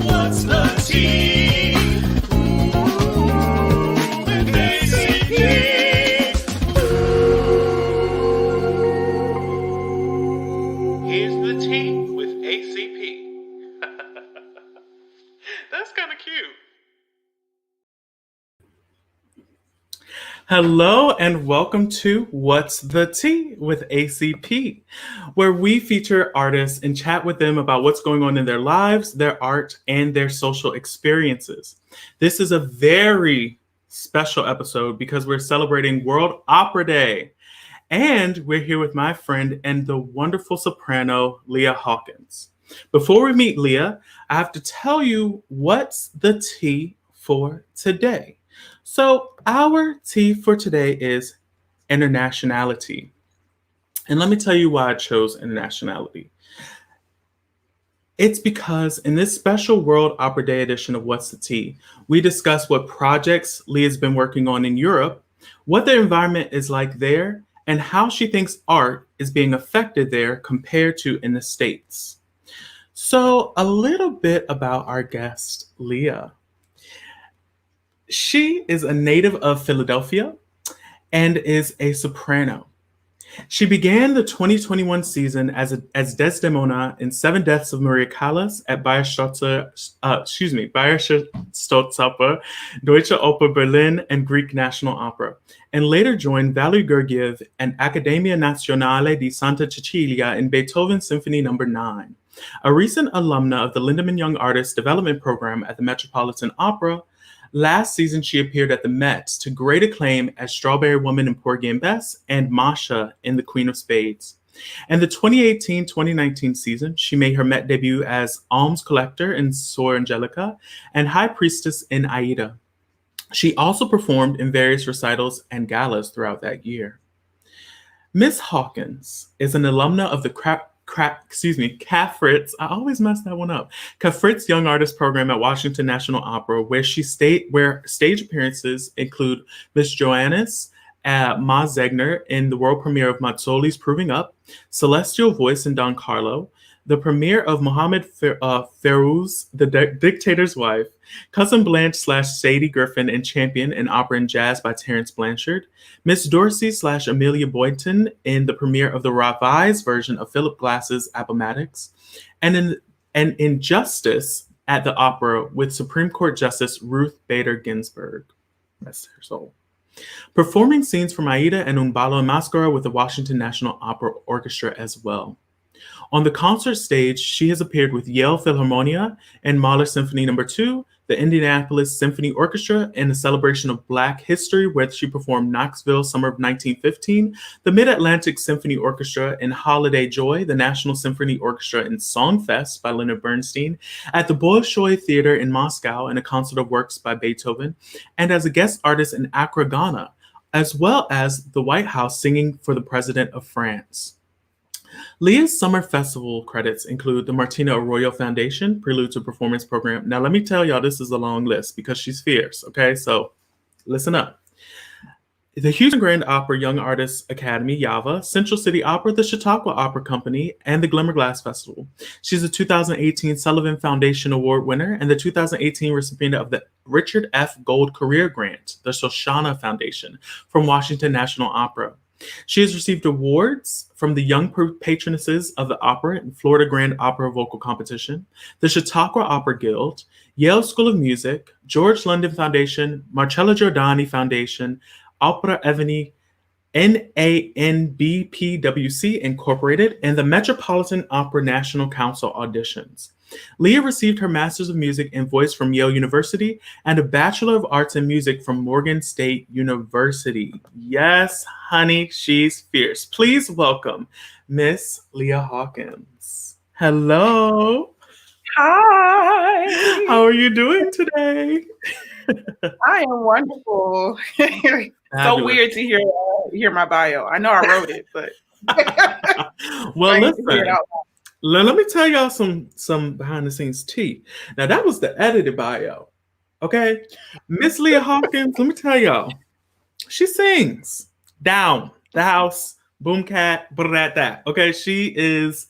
What's the tea? With ACP. Here's the tea with ACP. That's kind of cute. Hello and welcome to What's the Tea with ACP, where we feature artists and chat with them about what's going on in their lives, their art, and their social experiences. This is a very special episode because we're celebrating World Opera Day. And we're here with my friend and the wonderful soprano, Leah Hawkins. Before we meet Leah, I have to tell you what's the tea for today. So our tea for today is internationality. And let me tell you why I chose internationality. It's because in this special World Opera Day edition of What's the Tea, we discuss what projects Leah's been working on in Europe, what the environment is like there, and how she thinks art is being affected there compared to in the States. So a little bit about our guest, Leah. She is a native of Philadelphia and is a soprano. She began the 2021 season as Desdemona in Seven Deaths of Maria Callas at Bayerische Staatsoper, Deutsche Oper Berlin, and Greek National Opera, and later joined Valery Gergiev and Accademia Nazionale di Santa Cecilia in Beethoven's Symphony No. 9. A recent alumna of the Lindemann Young Artists Development Program at the Metropolitan Opera, last season, she appeared at the Met to great acclaim as Strawberry Woman in Porgy and Bess and Masha in The Queen of Spades. In the 2018-2019 season, she made her Met debut as Alms Collector in Sor Angelica and High Priestess in Aida. She also performed in various recitals and galas throughout that year. Miss Hawkins is an alumna of the CAFRITZ, I always mess that one up, CAFRITZ Young Artist Program at Washington National Opera, where stage appearances include Miss Joannis, Ma Zegner in the world premiere of Mazzoli's Proving Up, Celestial Voice in Don Carlo, the premiere of Mohammed Ferouz, The Dictator's Wife, Cousin Blanche / Sadie Griffin in Champion in Opera and Jazz by Terence Blanchard, Miss Dorsey / Amelia Boynton in the premiere of the revised version of Philip Glass's Appomattox, and in Justice at the Opera with Supreme Court Justice Ruth Bader Ginsburg. Rest her soul. Performing scenes from Aida and Un ballo in Maschera with the Washington National Opera Orchestra as well. On the concert stage, she has appeared with Yale Philharmonia and Mahler Symphony No. 2, the Indianapolis Symphony Orchestra in a celebration of Black history, where she performed Knoxville Summer of 1915, the Mid-Atlantic Symphony Orchestra in Holiday Joy, the National Symphony Orchestra in Songfest by Leonard Bernstein, at the Bolshoi Theater in Moscow in a concert of works by Beethoven, and as a guest artist in Accra, Ghana, as well as the White House singing for the President of France. Leah's summer festival credits include the Martina Arroyo Foundation Prelude to Performance Program. Now, let me tell y'all, this is a long list because she's fierce, okay? So listen up. The Houston Grand Opera Young Artists Academy, YAVA, Central City Opera, the Chautauqua Opera Company, and the Glimmer Glass Festival. She's a 2018 Sullivan Foundation Award winner and the 2018 recipient of the Richard F. Gold Career Grant, the Shoshana Foundation, from Washington National Opera. She has received awards from the Young Patronesses of the Opera and Florida Grand Opera Vocal Competition, the Chautauqua Opera Guild, Yale School of Music, George London Foundation, Marcello Giordani Foundation, Opera Evany, NANBPWC Incorporated, and the Metropolitan Opera National Council auditions. Leah received her Master's of Music in Voice from Yale University and a Bachelor of Arts in Music from Morgan State University. Yes, honey, she's fierce. Please welcome Miss Leah Hawkins. Hello. Hi. How are you doing today? I am wonderful. So weird to hear my bio. I know I wrote it, but Well, I need to hear it listen. out Let me tell y'all some behind the scenes tea. Now that was the edited bio. Okay. Miss Leah Hawkins, let me tell y'all. She sings down the house, boom cat, that. Okay. She is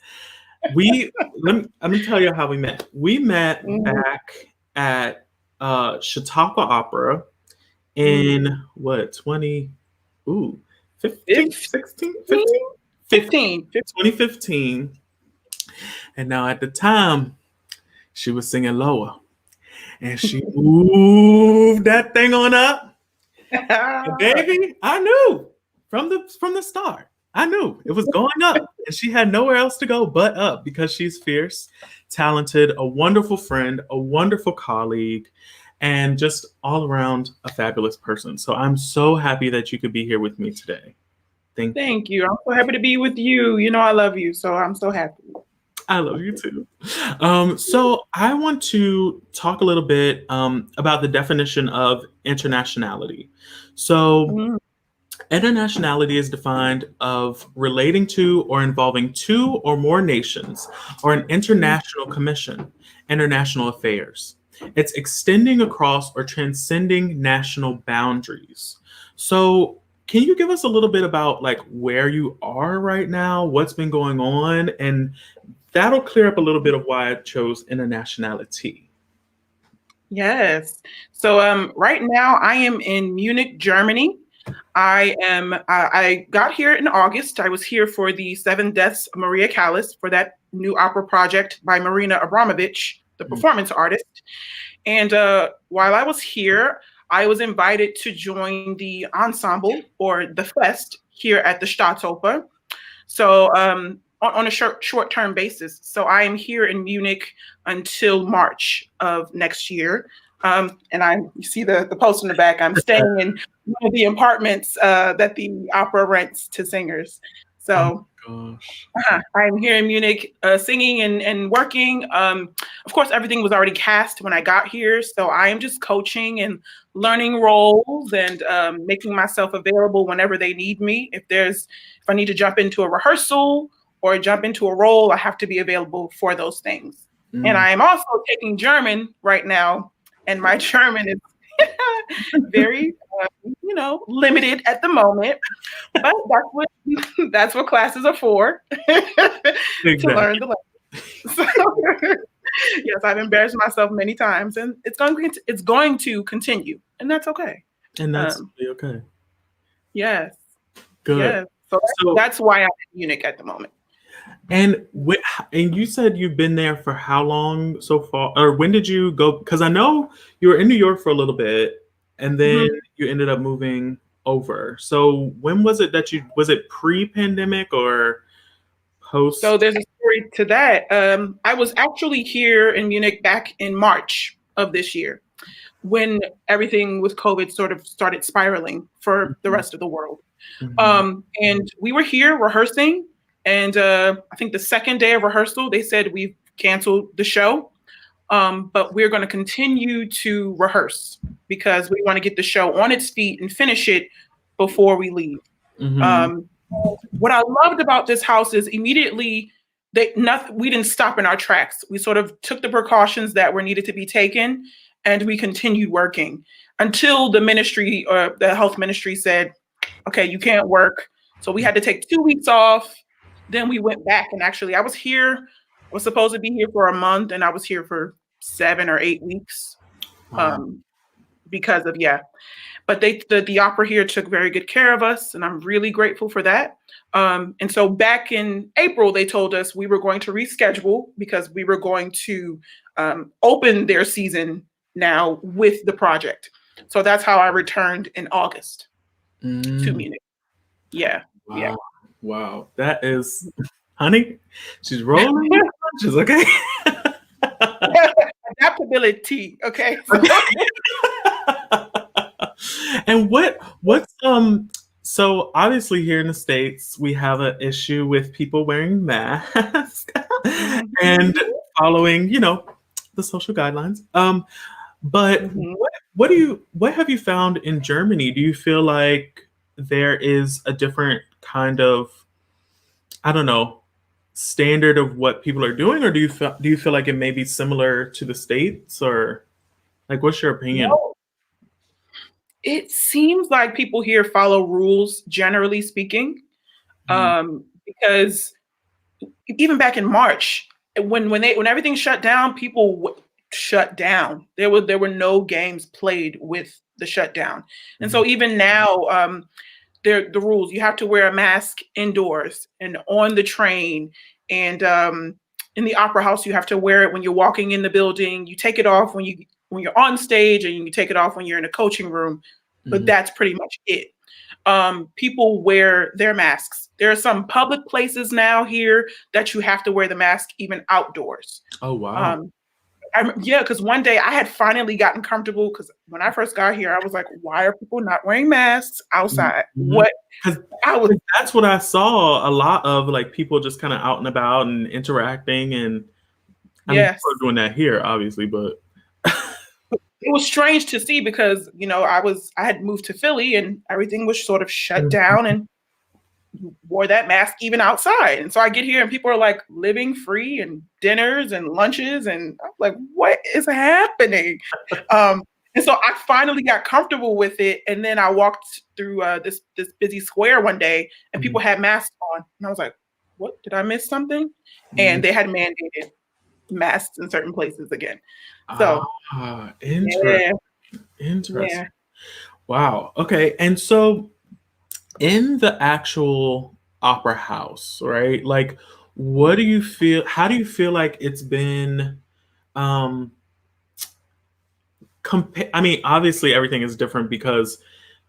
let me tell you how we met. We met loud. back at Chautauqua Opera Mhm. in what 20 ooh 15 15, 16 15 15 15. 2015. And now at the time she was singing lower and she moved that thing on up. And baby, I knew from the start. I knew it was going up, and she had nowhere else to go but up because she's fierce, talented, a wonderful friend, a wonderful colleague, and just all around a fabulous person. So I'm so happy that you could be here with me today. Thank you. Thank you. I'm so happy to be with you. You know I love you, so I'm so happy. I love you too. So I want to talk a little bit about the definition of internationality. So Mm, internationality is defined of relating to or involving two or more nations or an mm. international commission, international affairs. It's extending across or transcending national boundaries. So, can you give us a little bit about like where you are right now, what's been going on, and that'll clear up a little bit of why I chose internationality. Yes. So right now I am in Munich, Germany. I got here in August. I was here for the Seven Deaths of Maria Callas for that new opera project by Marina Abramovich, the Mm, performance artist. And while I was here, I was invited to join the ensemble or the fest here at the Staatsoper. So on a short-term basis. So I am here in Munich until March of next year. And you see the post in the back. I'm staying in one of the apartments that the opera rents to singers. oh So my gosh. I'm here in Munich singing and working. Of course, everything was already cast when I got here. So I am just coaching and learning roles and making myself available whenever they need me. If I need to jump into a rehearsal or jump into a role, I have to be available for those things. And Mm. I am also taking German right now. And my German is very, limited at the moment. But that's what classes are for, to learn Exactly. the language. So, yes, I've embarrassed myself many times, and it's going to continue, and that's okay. And that's Um, totally okay. yes, Good. yes. So So, that's why I'm in Munich at the moment. and and you said you've been there for how long so far? Or when did you go? Because I know you were in New York for a little bit, and then Mhm. you ended up moving over. So when was it that was it pre-pandemic or So post? there's a story to that. I was actually here in Munich back in March of this year when everything with COVID sort of started spiraling for the Mhm, rest of the world. mhm, And we were here rehearsing, and I think the second day of rehearsal, they said we've canceled the show, but we're going to continue to rehearse because we want to get the show on its feet and finish it before we leave. mhm, Um, what I loved about this house is immediately we didn't stop in our tracks. We sort of took the precautions that were needed to be taken, and we continued working until the ministry or the health ministry said, okay, you can't work. So we had to take 2 weeks off. Then we went back, and actually I was supposed to be here for a month, and I was here for 7 or 8 weeks, wow. um, because of, yeah. But the opera here took very good care of us, and I'm really grateful for that. And so back in April, they told us we were going to reschedule because we were going to open their season now with the project. So that's how I returned in August to Mm, Munich. Yeah, yeah. wow. Wow. That is, honey, she's rolling with the punches, okay? Adaptability. Okay. And what's so obviously here in the States we have an issue with people wearing masks Mhm. and following, the social guidelines. But Mhm. what have you found in Germany? Do you feel like there is a different kind of, I don't know, standard of what people are doing, or do you feel like it may be similar to the States, or like what's your opinion? No, it seems like people here follow rules, generally speaking, Mhm. because even back in March, when everything shut down, people shut down. There were no games played with the shutdown, and Mhm. so even now, the rules. You have to wear a mask indoors and on the train, and in the opera house, you have to wear it when you're walking in the building. You take it off when you're on stage, and you take it off when you're in a coaching room. But Mhm. that's pretty much it. People wear their masks. There are some public places now here that you have to wear the mask even outdoors. Oh wow. Um, yeah, because one day I had finally gotten comfortable because when I first got here, I was like, why are people not wearing masks outside? Mhm. What I was, 'Cause that's what I saw a lot of, like people just kind of out and about and interacting, and I mean, people are yes. doing that here, obviously, but It was strange to see because, I had moved to Philly and everything was sort of shut Mhm. down and wore that mask even outside. And so I get here and people are like living free and dinners and lunches. And I'm like, what is happening? And so I finally got comfortable with it. And then I walked through this busy square one day and Mhm. people had masks on. And I was like, what? Did I miss something? Mhm. And they had mandated masks in certain places again. So, Ah, yeah, interesting. yeah. Wow. Okay. And so in the actual opera house, right? Like, what do you feel? How do you feel like it's been? Um, I mean, obviously everything is different because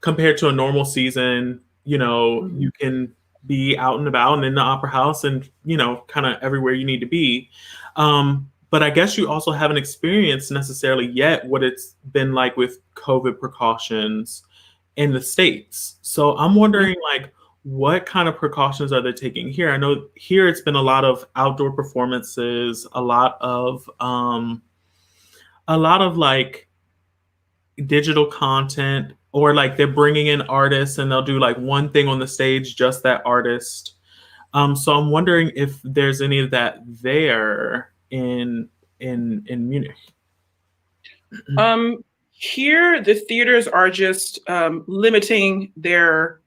compared to a normal season, Mhm. you can be out and about and in the opera house and kind of everywhere you need to be. But I guess you also haven't experienced necessarily yet what it's been like with COVID precautions in the States. So I'm Yeah. wondering, like, what kind of precautions are they taking here? I know here it's been a lot of outdoor performances, a lot of like digital content, or like they're bringing in artists and they'll do like one thing on the stage, just that artist. So I'm wondering if there's any of that there in Munich. Um, Here, the theaters are just limiting their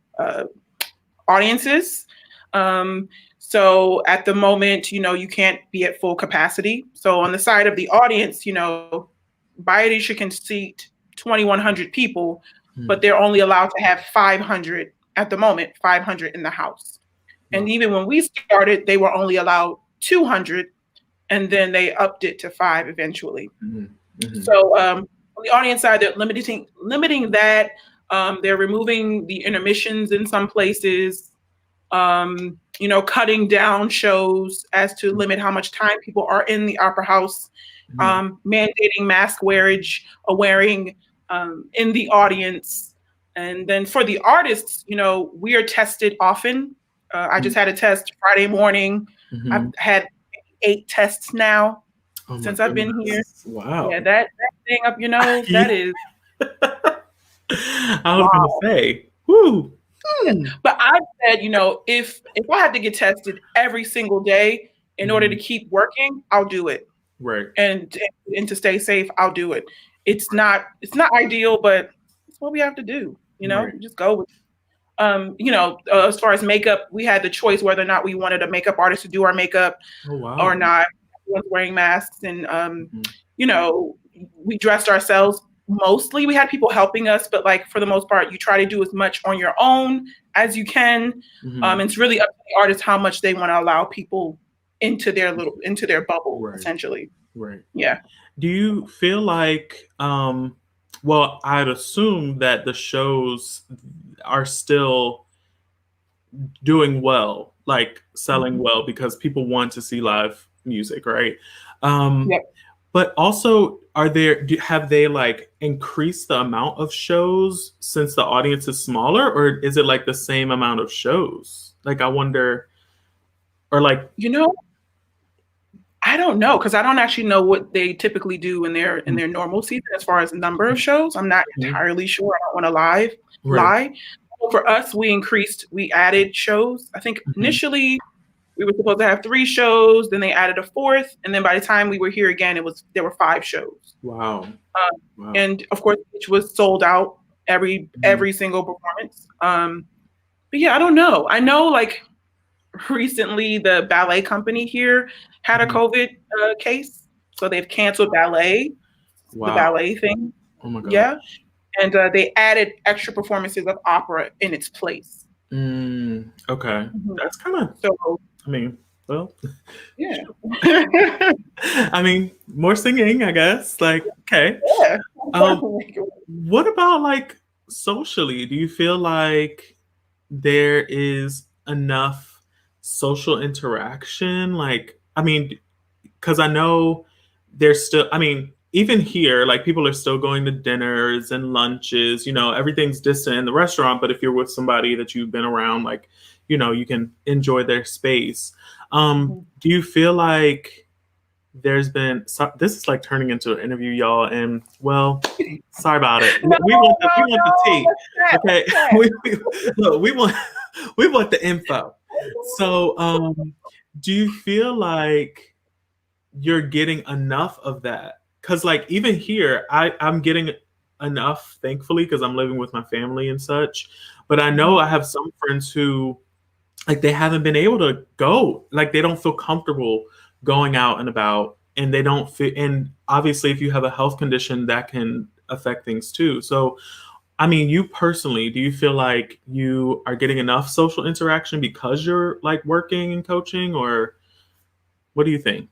audiences. Um, so at the moment, you can't be at full capacity. So on the side of the audience, Bayerische can seat 2,100 people, but Hmm. they're only allowed to have 500 at the moment, 500 in the house. And Wow. even when we started, they were only allowed 200, and then they upped it to five eventually. Mhm. Mhm. So on the audience side, they're limiting that. They're removing the intermissions in some places. Cutting down shows as to limit how much time people are in the opera house. Mhm. Mandating mask wearing in the audience. And then for the artists, we are tested often. I just had a test Friday morning. I've Mhm. had 8 tests now Oh my since I've been here. goodness. Yeah, Wow. that thing up your nose, that Yeah. is I was gonna wow. say, whoo. Yeah. Hmm. But I said, if I had to get tested every single day in order to Mhm. keep working, I'll do it. Right. And to stay safe, I'll do it. It's not ideal, but it's what we have to do. Right. Just go with as far as makeup, we had the choice whether or not we wanted a makeup artist to do our makeup Oh or wow. not. Everyone's wearing masks, and Mhm. you know, we dressed ourselves mostly. We had people helping us, but like for the most part, you try to do as much on your own as you can. Mhm. It's really up to the artist how much they want to allow people into their bubble, Right. essentially. Right. Yeah. Do you feel like, well, I'd assume that the shows are still doing well, like selling Mhm. well, because people want to see live music, right? Um, Yep. but also, have they like increased the amount of shows since the audience is smaller, or is it like the same amount of shows? Like, I wonder, or like, You know, I don't know, because I don't actually know what they typically do in their normal season as far as number of shows. I'm not entirely sure. I don't want to lie. So for us, we added shows. I think initially we were supposed to have 3 shows, then they added a 4th, and then by the time we were here again, there were 5 shows. Wow. And of course, which was sold out every single performance. But yeah, I don't know. I know, like, recently the ballet company here had a COVID case, so they've canceled the ballet thing. Oh my god. Yeah, and they added extra performances of opera in its place. Okay, that's kind of. So I mean, well, yeah. I mean, more singing, I guess. Like, okay. Yeah. What about, like, socially? Do you feel like there is enough social interaction? Like, I mean, because I know there's still, I mean, even here, like, people are still going to dinners and lunches, you know, everything's distant in the restaurant, but if you're with somebody that you've been around, like, you know, you can enjoy their space. Do you feel like there's been, this is like turning into an interview, y'all, and well, sorry about it. We want the tea. Okay. Look, we want the info. So do you feel like you're getting enough of that? Because, like, even here, I'm getting enough, thankfully, because I'm living with my family and such. But I know I have some friends who, like, they haven't been able to go. Like, they don't feel comfortable going out and about, and they don't fit. And obviously, if you have a health condition, that can affect things too. So, I mean, you personally, do you feel like you are getting enough social interaction because you're, like, working and coaching, or what do you think?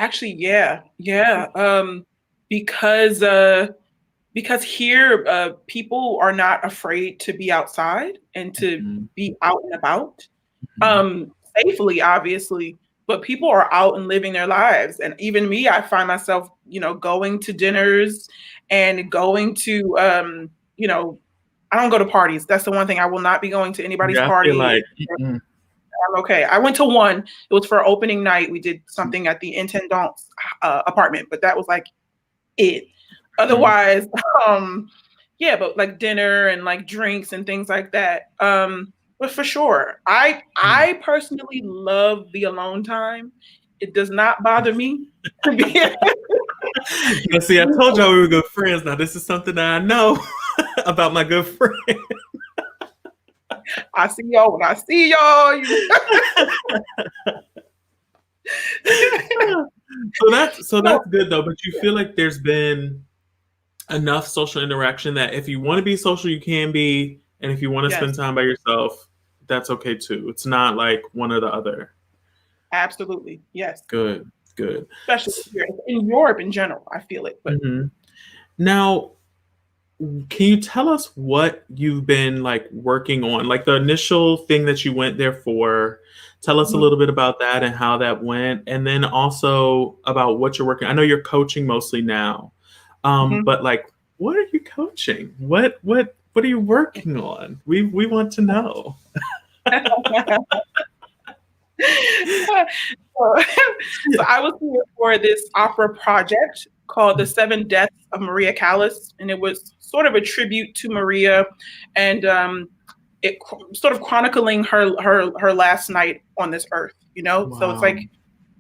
Actually, yeah. Because here, people are not afraid to be outside and to be out and about, safely, obviously. But people are out and living their lives, and even me, I find myself, you know, going to dinners and going to, you know, I don't go to parties. That's the one thing. I will not be going to anybody's party. I'm okay. I went to one. It was for opening night. We did something at the intendant's apartment, but that was like it. Otherwise, yeah, but like dinner and like drinks and things like that. But for sure, I personally love the alone time. It does not bother me. You see, I told y'all we were good friends. Now, this is something that I know about my good friend. I see y'all when I see y'all. So that's good though. But you feel like there's been enough social interaction that if you want to be social, you can be, and if you want to spend time by yourself, that's okay too. It's not like one or the other. Absolutely, yes. Good. Especially here in Europe in general, I feel it. But now, can you tell us what you've been, like, working on? Like, the initial thing that you went there for, tell us a little bit about that and how that went. And then also about what you're working. I know you're coaching mostly now. But, like, what are you coaching? What are you working on? We want to know. So I was here for this opera project called The 7 Deaths of Maria Callas, and it was sort of a tribute to Maria, and it sort of chronicling her last night on this earth, you know. Wow. So it's like,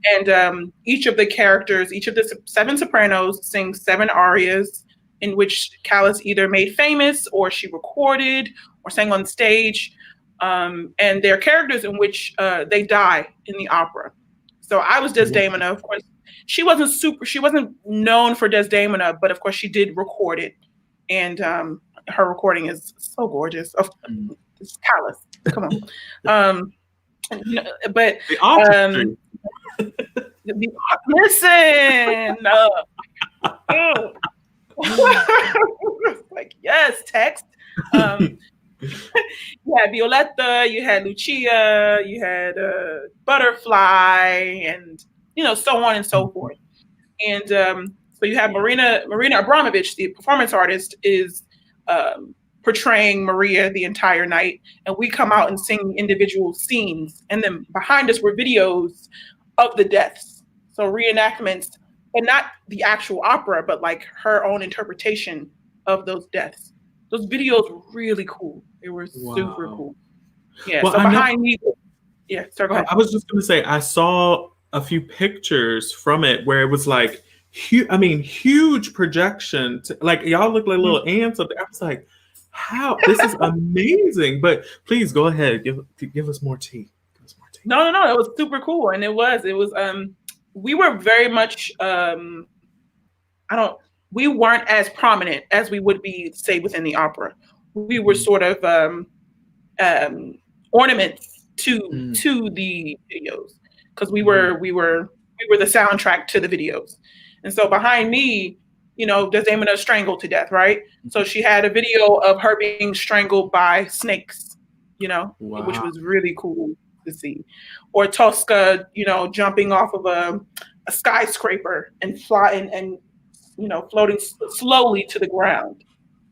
and each of the characters, each of the 7 sopranos sing 7 arias in which Callas either made famous or she recorded or sang on stage, and they're characters in which they die in the opera. So I was Desdemona, of course. She wasn't known for Desdemona, but of course she did record it, and her recording is so gorgeous. It's Callas, come on. But listen, like, yes, text. You had Violetta, you had Lucia, you had Butterfly, and, you know, so on and so forth. And so you have Marina Abramovich, the performance artist, is portraying Maria the entire night, and we come out and sing individual scenes, and then behind us were videos of the deaths. So reenactments, but not the actual opera, but like her own interpretation of those deaths. Those videos were really cool. They were super cool. Yeah. Well, so behind me, yeah. Sorry, go ahead. I was just going to say, I saw a few pictures from it where it was like, huge projection. Like y'all look like little ants up there. I was like, how? This is amazing. But please go ahead, give us more tea. No, it was super cool, and it was we were very much we weren't as prominent as we would be, say, within the opera. We were sort of ornaments to the videos, because we were the soundtrack to the videos. And so behind me, Desdemona strangled to death, right? So she had a video of her being strangled by snakes, which was really cool to see. Or Tosca, jumping off of a skyscraper and flying and floating slowly to the ground.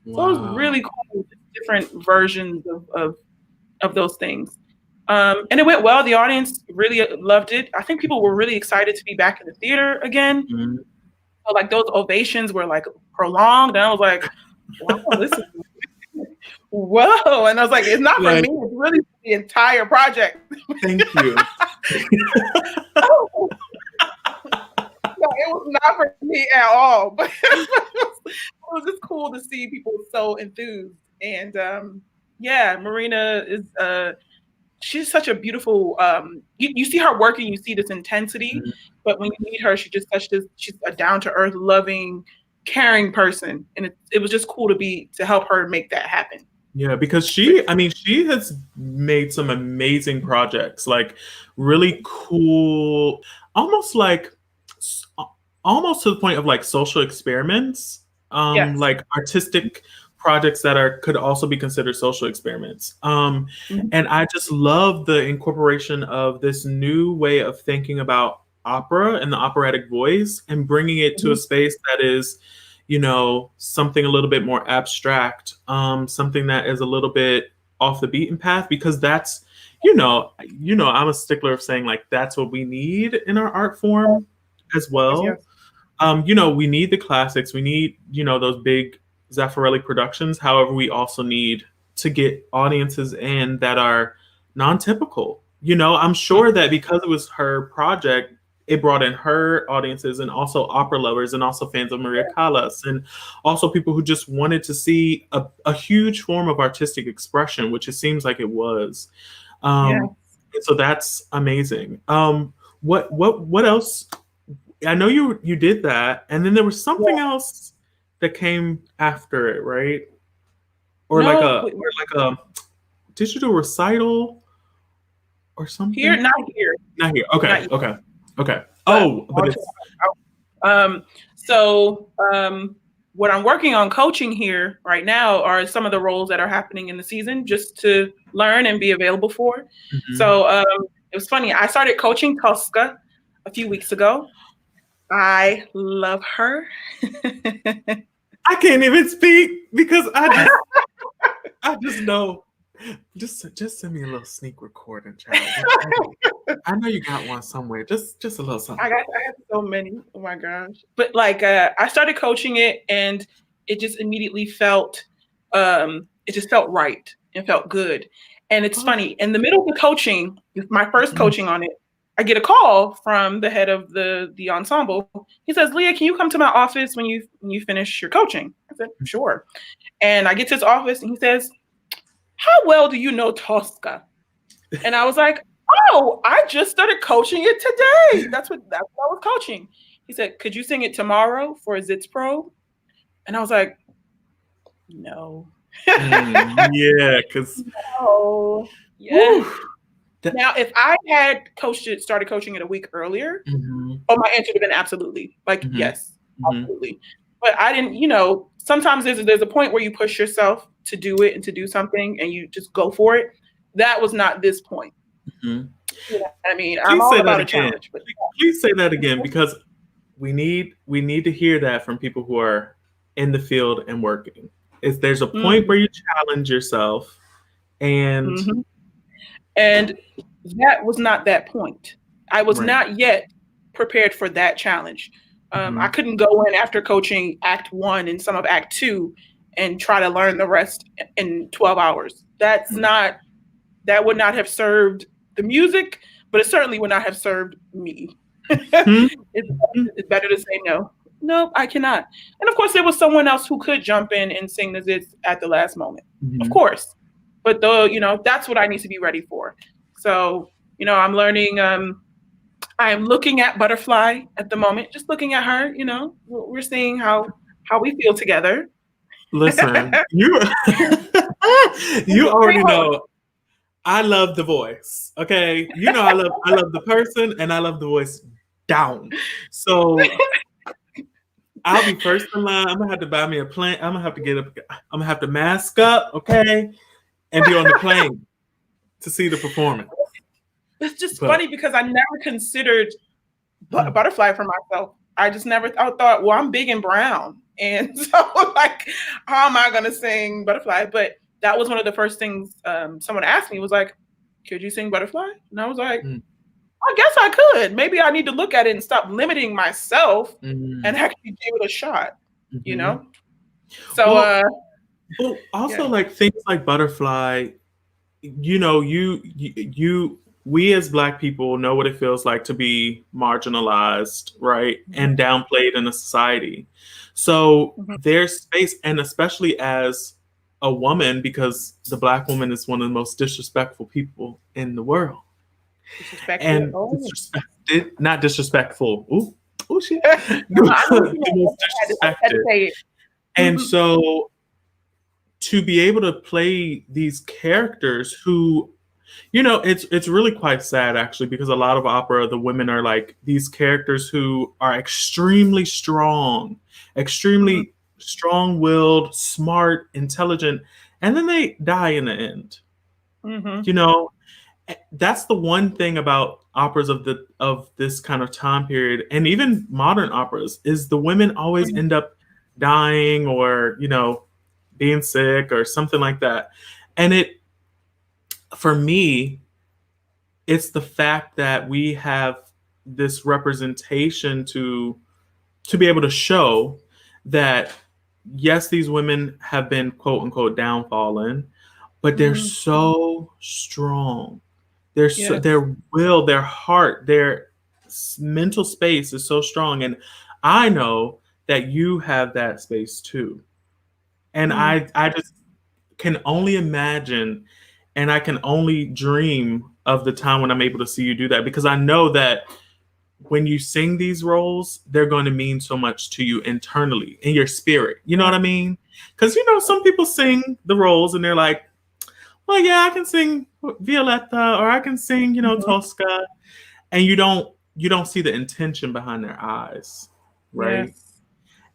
So it was really cool, different versions of those things. And it went well. The audience really loved it. I think people were really excited to be back in the theater again. So like those ovations were like prolonged, and I was like, wow, this is whoa. And I was like, it's not for me, it's really for the entire project. Thank you. No, it was not for me at all, but it was just cool to see people so enthused. And Marina is she's such a beautiful you see her working, you see this intensity, but when you meet her, she's a down-to-earth, loving, caring person, and it was just cool to help her make that happen. Yeah, because she has made some amazing projects, like really cool, almost to the point of like social experiments, like artistic projects that could also be considered social experiments. And I just love the incorporation of this new way of thinking about opera and the operatic voice, and bringing it to a space that is, something a little bit more abstract, something that is a little bit off the beaten path, because that's, I'm a stickler of saying like, that's what we need in our art form as well. Yes. We need the classics. We need, those big Zeffirelli productions. However, we also need to get audiences in that are non-typical. I'm sure that because it was her project, it brought in her audiences, and also opera lovers, and also fans of Maria Callas, and also people who just wanted to see a huge form of artistic expression, which it seems like it was. So that's amazing. What else? I know you did that, and then there was something else that came after it, right? Or like a did you do a recital or something? Here, not here. Not here. Okay. Okay. But it's so what I'm working on coaching here right now are some of the roles that are happening in the season, just to learn and be available for. So it was funny. I started coaching Tosca a few weeks ago. I love her. I can't even speak because I just know. Just send me a little sneak recording, child. I know you got one somewhere. Just a little something. I have so many. Oh my gosh! But like, I started coaching it, and it just immediately felt, it just felt right and felt good. And it's funny, in the middle of the coaching, my first coaching on it, I get a call from the head of the ensemble. He says, "Leah, can you come to my office when you finish your coaching?" I said, "Sure." And I get to his office, and he says, "How well do you know Tosca?" And I was like, "Oh, I just started coaching it today. That's what I was coaching." He said, "Could you sing it tomorrow for a Zitz Pro?" And I was like, "No." Yeah, because no. Yeah. Now, if I had started coaching it a week earlier, my answer would have been absolutely. Like, yes, absolutely. But I didn't, sometimes there's a point where you push yourself to do it and to do something, and you just go for it. That was not this point. I mean, I'm all about a challenge. But please say that again, because we need to hear that from people who are in the field and working. There's a point where you challenge yourself, and that was not that point. I was not yet prepared for that challenge. I couldn't go in after coaching Act 1 and some of Act 2 and try to learn the rest in 12 hours. That would not have served the music, but it certainly would not have served me. It's better to say no. Nope, I cannot. And of course, there was someone else who could jump in and sing the zits at the last moment. Of course. But that's what I need to be ready for. So, I'm learning. I am looking at Butterfly at the moment, just looking at her. We're seeing how we feel together. Listen, you already know I love the voice. Okay, I love the person and I love the voice down. So I'll be first in line. I'm gonna have to buy me a plane. I'm gonna have to get up. I'm gonna have to mask up, okay, and be on the plane to see the performance. It's just funny because I never considered Butterfly for myself. I thought, well, I'm big and brown. And so like, how am I going to sing Butterfly? But that was one of the first things someone asked me was like, could you sing Butterfly? And I was like, I guess I could. Maybe I need to look at it and stop limiting myself and actually give it a shot, So, also like things like Butterfly, we as Black people know what it feels like to be marginalized, right? And downplayed in a society. So there's space, and especially as a woman, because the Black woman is one of the most disrespectful people in the world. Disrespected, not disrespectful. Ooh, shit. The most disrespected. And so to be able to play these characters who, it's really quite sad actually, because a lot of opera, the women are like these characters who are extremely strong, extremely strong-willed, smart, intelligent, and then they die in the end. That's the one thing about operas of this kind of time period, and even modern operas, is the women always end up dying or being sick or something like that. And for me, it's the fact that we have this representation to be able to show that, yes, these women have been quote unquote downfallen, but they're so strong. Their will, their heart, their mental space is so strong. And I know that you have that space too. And I just can only imagine, and I can only dream of the time when I'm able to see you do that, because I know that when you sing these roles, they're going to mean so much to you internally in your spirit. You know what I mean? Because, some people sing the roles and they're like, well, yeah, I can sing Violetta, or I can sing, Tosca. And you don't see the intention behind their eyes. Right. Yes.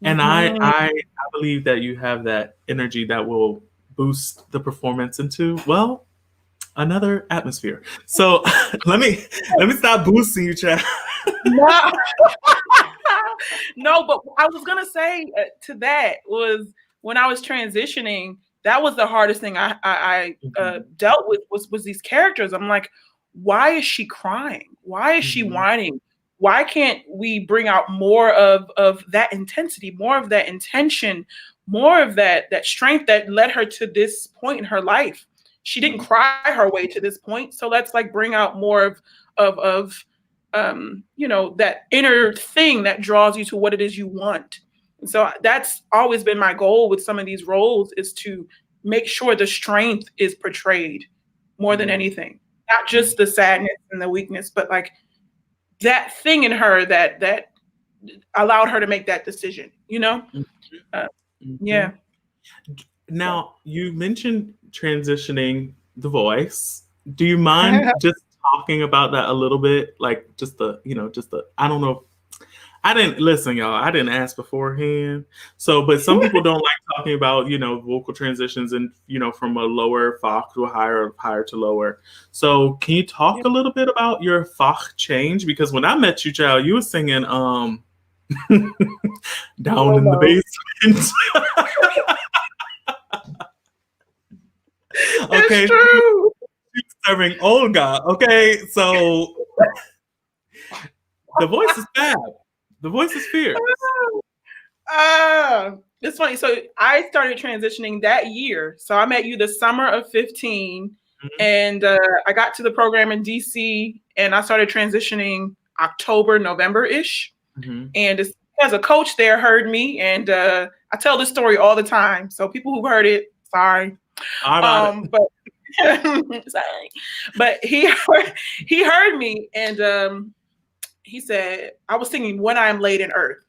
And I believe that you have that energy that will boost the performance into, well, another atmosphere. So let me stop boosting you, Chad. No, but I was gonna say to that was when I was transitioning, that was the hardest thing I dealt with was these characters. I'm like, why is she crying? Why is she whining? Why can't we bring out more of that intensity, more of that intention, more of that strength that led her to this point in her life? She didn't cry her way to this point. So let's bring out more of that inner thing that draws you to what it is you want. And so that's always been my goal with some of these roles, is to make sure the strength is portrayed more than anything, not just the sadness and the weakness, but that thing in her that allowed her to make that decision, Yeah. Now, you mentioned transitioning the voice. Do you mind just talking about that a little bit? Like I don't know. I didn't listen, y'all. I didn't ask beforehand. So, but some people don't like talking about, vocal transitions and, from a lower Fach to a higher to lower. So can you talk a little bit about your Fach change? Because when I met you, child, you were singing down in the basement. Okay. It's true. She's serving Olga. Okay. So The voice is fab. The voice is fierce. It's funny. So I started transitioning that year. So I met you the summer of 15, and I got to the program in DC, and I started transitioning October, November-ish. And it's because a coach there heard me, and I tell this story all the time. So people who've heard it, sorry. But sorry. But he heard me, and he said, I was singing When I Am Laid in Earth.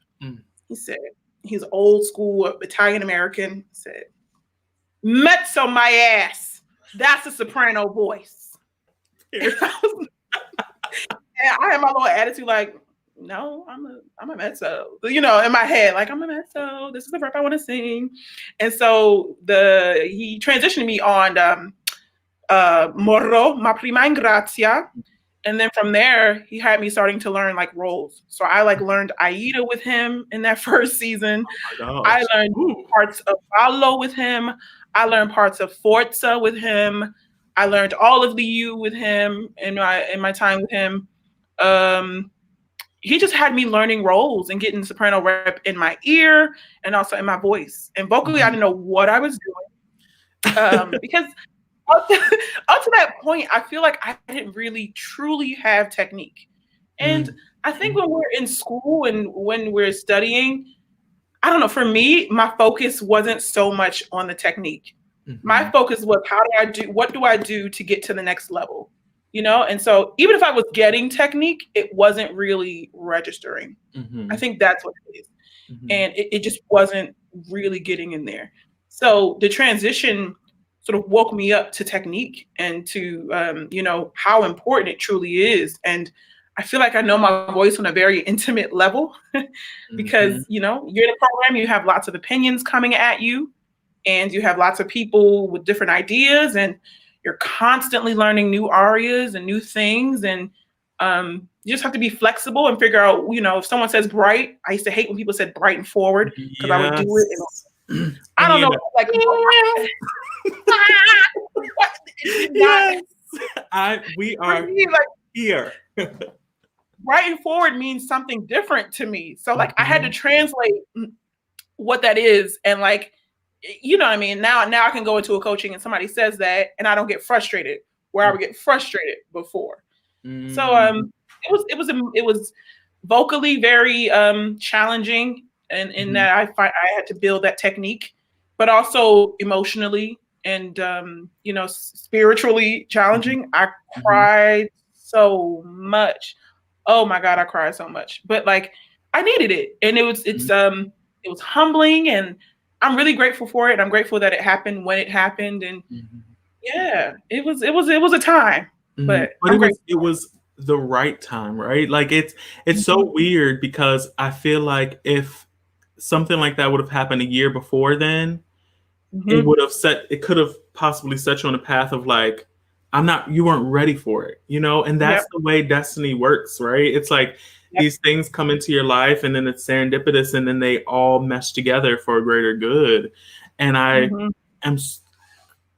He said, he's old school Italian American. He said, mezzo my ass. That's a soprano voice. And I had my little attitude like, no, I'm a mezzo. You know, in my head, like, I'm a mezzo. This is the rep I want to sing. And so he transitioned me on Morro, Ma Prima Ingrazia. And then from there, he had me starting to learn like roles. So I like learned Aida with him in that first season. I learned parts of Ballo with him. I learned parts of Forza with him. I learned all of the U with him in my time with him. He just had me learning roles and getting soprano rep in my ear and also in my voice. And vocally, I didn't know what I was doing because up to that point, I feel like I didn't really truly have technique. And I think when we're in school and when we're studying, I don't know, for me, my focus wasn't so much on the technique. My focus was what do I do to get to the next level? You know? And so even if I was getting technique, it wasn't really registering. I think that's what it is. And it just wasn't really getting in there. So the transition sort of woke me up to technique and to, you know, how important it truly is. And I feel like I know my voice on a very intimate level because, you know, you're in a program, you have lots of opinions coming at you and you have lots of people with different ideas and you're constantly learning new arias and new things. And you just have to be flexible and figure out, you know, if someone says bright, I used to hate when people said bright and forward because I would do it. And I don't know, like, we are here. Right and forward means something different to me. So like I had to translate what that is. And like, you know what I mean? Now I can go into a coaching and somebody says that and I don't get frustrated where I would get frustrated before. So it was vocally very challenging and in that I had to build that technique, but also emotionally and you know, spiritually challenging. I cried so much. Oh my God, I cried so much. But like I needed it. And it was humbling and I'm really grateful for it. I'm grateful that it happened when it happened. And yeah, it was a time. But it was the right time, right? Like it's so weird because I feel like if something like that would have happened a year before then, it could have possibly set you on a path of like, you weren't ready for it, you know? And that's the way destiny works, right? It's like these things come into your life and then it's serendipitous and then they all mesh together for a greater good. And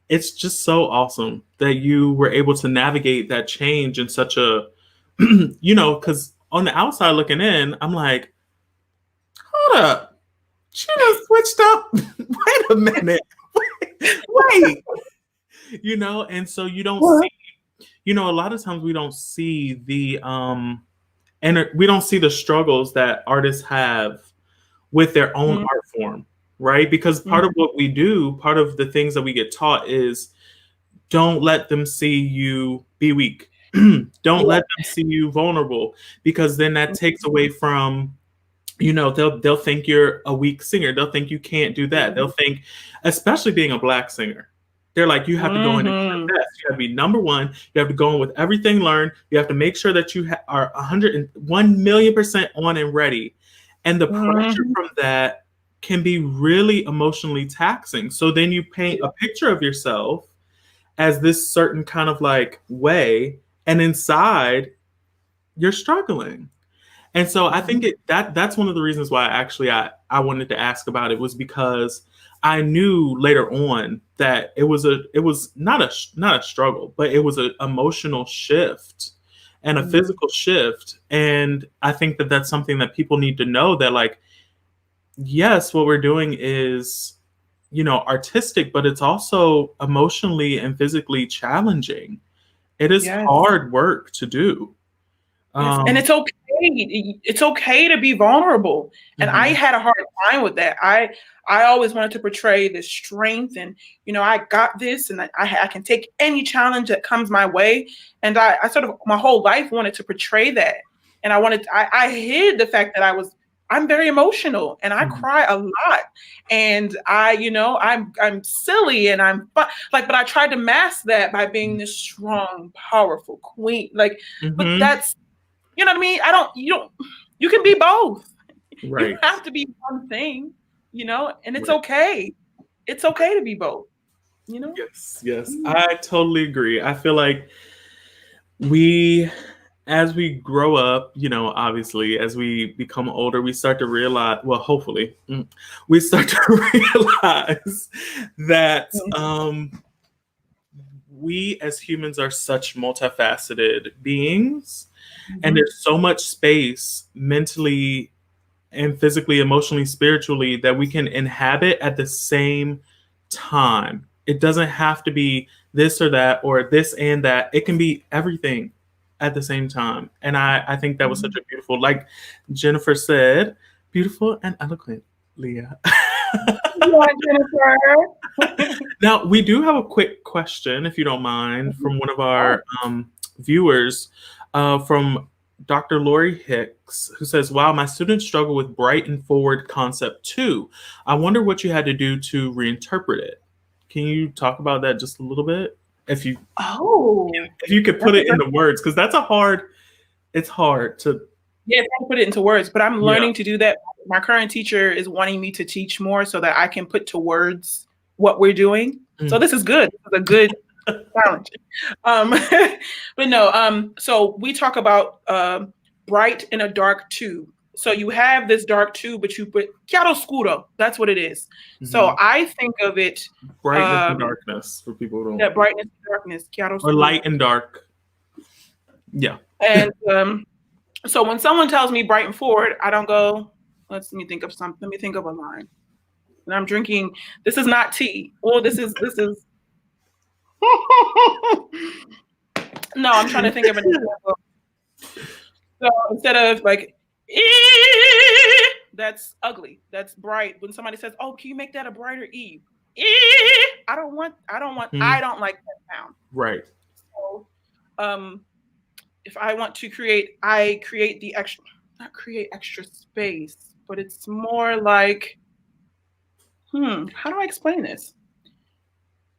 it's just so awesome that you were able to navigate that change in such a, you know, because on the outside looking in, I'm like, hold up. She done switched up. Wait a minute. Wait. You know, and so you don't see, you know, a lot of times we don't see the and we don't see the struggles that artists have with their own art form, right? Because part of what we do, part of the things that we get taught is don't let them see you be weak. Don't let them see you vulnerable, because then that takes away from, you know, they'll think you're a weak singer. They'll think you can't do that. They'll think, especially being a Black singer, they're like, you have to go in and do your best. You have to be number one. You have to go in with everything learned. You have to make sure that you are 101,000,000% on and ready. And the pressure from that can be really emotionally taxing. So then you paint a picture of yourself as this certain kind of like way, and inside you're struggling. And so I think that's one of the reasons why actually I wanted to ask about it, was because I knew later on that it was not a struggle, but it was an emotional shift. and a physical shift. And I think that that's something that people need to know, that like, yes, what we're doing is, artistic, but it's also emotionally and physically challenging. It is hard work to do. And it's okay. It's okay to be vulnerable. And I had a hard time with that. I always wanted to portray this strength and, I got this and I can take any challenge that comes my way. And I sort of my whole life wanted to portray that. And I hid the fact that I'm very emotional and I cry a lot. And I'm silly and but I tried to mask that by being this strong, powerful queen. Like, but that's, you know what I mean? You can be both. Right. You have to be one thing, and it's okay. It's okay to be both, Yes. I totally agree. I feel like as we grow up, obviously, as we become older, we start to realize, well, hopefully, we start to realize that we as humans are such multifaceted beings. And there's so much space mentally and physically, emotionally, spiritually that we can inhabit at the same time. It doesn't have to be this or that or this and that. It can be everything at the same time. And I think that was such a beautiful, like Jennifer said, beautiful and eloquent, Leah. Yeah, Jennifer. Now, we do have a quick question, if you don't mind, from one of our viewers. From Dr. Lori Hicks, who says, wow, my students struggle with bright and forward concept too. I wonder what you had to do to reinterpret it. Can you talk about that just a little bit? If you could put it into words, because it's hard to. Yeah, I can put it into words, but I'm learning to do that. My current teacher is wanting me to teach more so that I can put to words what we're doing. So this is good. This is a good challenge. But no, so we talk about bright in a dark tube. So you have this dark tube, but you put chiaroscuro. That's what it is. So I think of it brightness and darkness for people who don't. Yeah, brightness and darkness, chiaroscuro. Or light and dark. Yeah. And so when someone tells me bright and forward, I don't go, let me think of something. Let me think of a line. And I'm drinking, this is not tea. Well, this is no, I'm trying to think of an example. So instead of like, that's ugly. That's bright. When somebody says, "Oh, can you make that a brighter E?" I don't like that sound. Right. So, if I want to create, I create not create extra space, but it's more like, how do I explain this?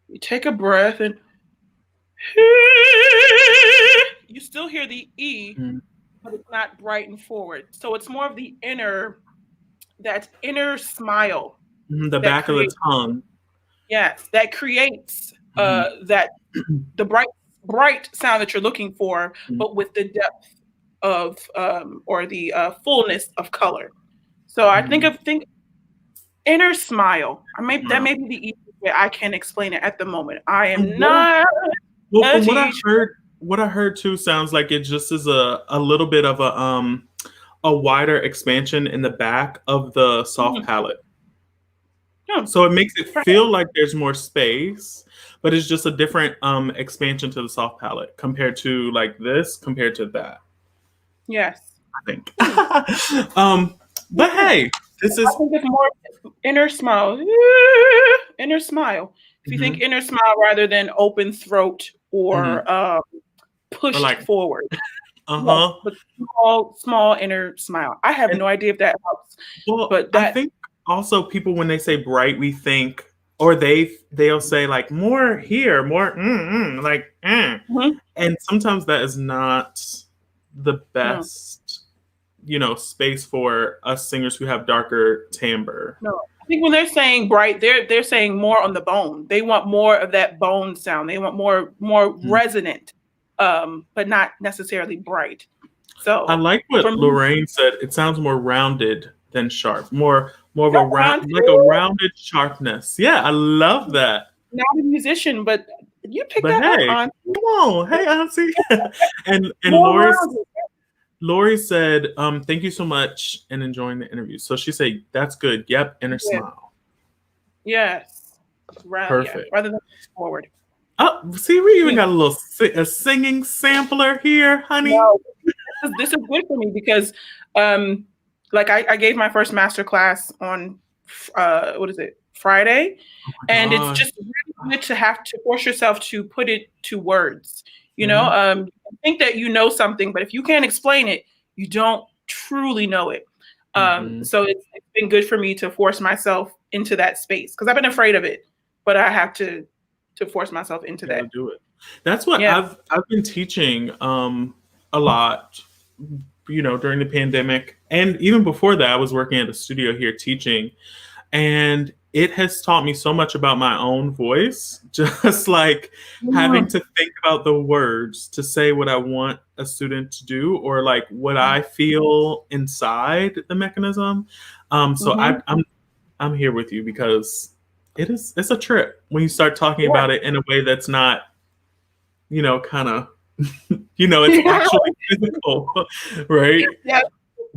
You take a breath and you still hear the E, but it's not bright and forward. So it's more of the inner smile. The back of the tongue. Yes, that creates that the bright sound that you're looking for, but with the depth of or the fullness of color. So I think inner smile. That may be the easiest way I can explain it at the moment. I am not. Well, from what I heard too sounds like it just is a little bit of a wider expansion in the back of the soft palate. So it makes it feel like there's more space, but it's just a different expansion to the soft palate compared to like this, compared to that. Yes. I think. But hey, I think it's more inner smile. Inner smile. If you think inner smile rather than open throat or pushed forward. But small inner smile. I have no idea if that helps. Well, but I think also people, when they say bright, we think, or they'll say like more here, more like and sometimes that is not the best space for us singers who have darker timbre. No, I think when they're saying bright, they're saying more on the bone. They want more of that bone sound. They want more resonant, but not necessarily bright. So I like what Lorraine said. It sounds more rounded than sharp. More of a rounded sharpness. Yeah, I love that. Not a musician, but You picked But that up, hey, Aunt. come on. Hey, Auntie. and More Lori, rounded. Lori said, thank you so much and enjoying the interview. So she said, that's good. Yep. And her Yeah. smile. Yes. Yeah. Perfect. Rather than forward. Oh, see, we even got a singing sampler here, honey. No, this is good for me because, like I gave my first master class on, Friday, and it's just really good to have to force yourself to put it to words. You know, you think that you know something, but if you can't explain it, you don't truly know it. So it's been good for me to force myself into that space because I've been afraid of it, but I have to force myself into that. Do it. That's what I've been teaching a lot, during the pandemic. And even before that, I was working at a studio here teaching. And it has taught me so much about my own voice, just like having to think about the words to say what I want a student to do or like what I feel inside the mechanism. So I'm here with you because it's a trip when you start talking about it in a way that's not, kind of, it's actually physical, right?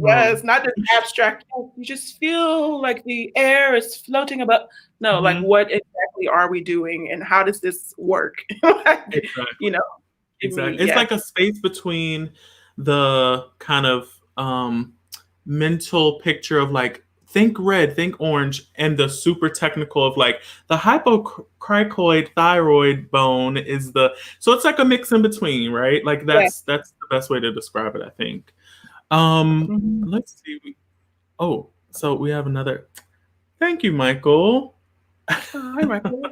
Yes, not just abstract. You just feel like the air is floating above. No, like what exactly are we doing and how does this work? Exactly. Exactly. It's like a space between the kind of mental picture of like, think red, think orange, and the super technical of like the hypocricoid thyroid bone is so it's like a mix in between, right? Like that's the best way to describe it, I think. Let's see. So we have another. Thank you, Michael. Hi, Michael.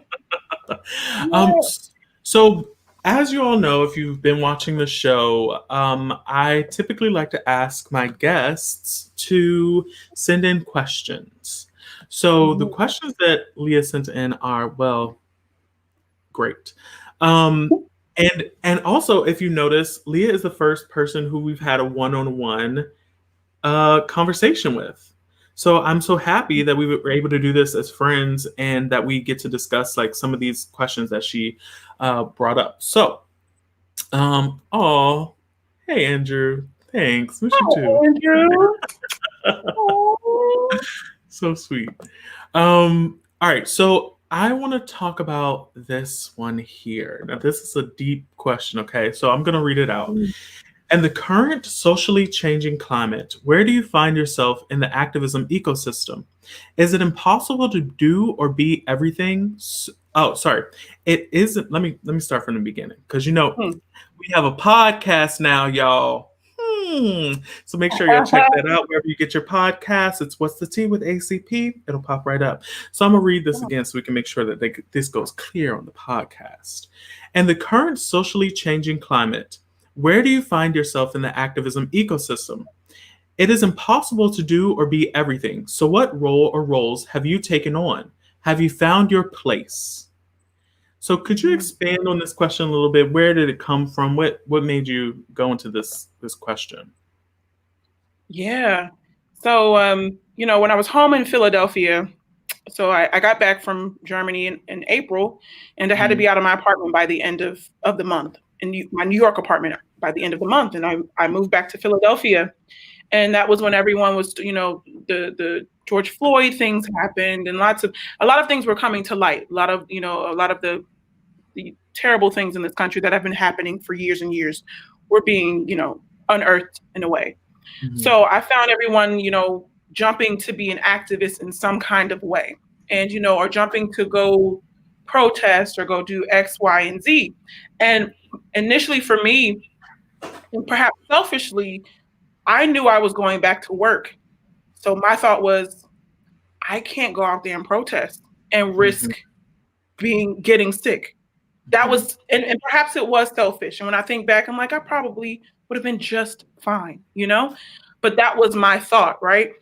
So as you all know, if you've been watching the show, I typically like to ask my guests to send in questions. So the questions that Leah sent in are, well, great. And also, if you notice, Leah is the first person who we've had a one-on-one conversation with. So I'm so happy that we were able to do this as friends and that we get to discuss like some of these questions that she brought up. So, hey Andrew, thanks. Miss you too. Andrew. So sweet. All right, so I want to talk about this one here. Now, this is a deep question, okay? So I'm going to read it out. In the current socially changing climate, where do you find yourself in the activism ecosystem? Is it impossible to do or be everything? Oh, sorry. It isn't. Let me start from the beginning because we have a podcast now, y'all. So make sure you check that out wherever you get your podcasts. It's What's the Tea with ACP. It'll pop right up. So I'm gonna read this again so we can make sure that this goes clear on the podcast. In the current socially changing climate, where do you find yourself in the activism ecosystem? It is impossible to do or be everything. So what role or roles have you taken on? Have you found your place? So could you expand on this question a little bit? Where did it come from? What made you go into this question? Yeah. So when I was home in Philadelphia, so I got back from Germany in April, and I had to be out of my apartment by the end of the month, in my New York apartment by the end of the month. And I moved back to Philadelphia. And that was when everyone was, the George Floyd things happened and a lot of things were coming to light. A lot of the terrible things in this country that have been happening for years and years were being, unearthed in a way. So I found everyone, jumping to be an activist in some kind of way and, or jumping to go protest or go do X, Y, and Z. And initially for me, and perhaps selfishly, I knew I was going back to work. So my thought was, I can't go out there and protest and risk getting sick. That was, and perhaps it was selfish. And when I think back, I'm like, I probably would have been just fine, but that was my thought, right?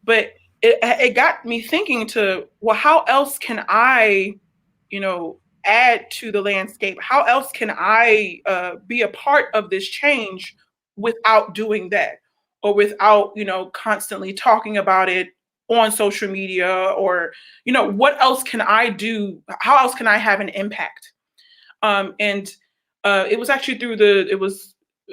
But it got me thinking well, how else can I, add to the landscape? How else can I be a part of this change without doing that? Or without, constantly talking about it on social media or, what else can I do? How else can I have an impact? And it was actually through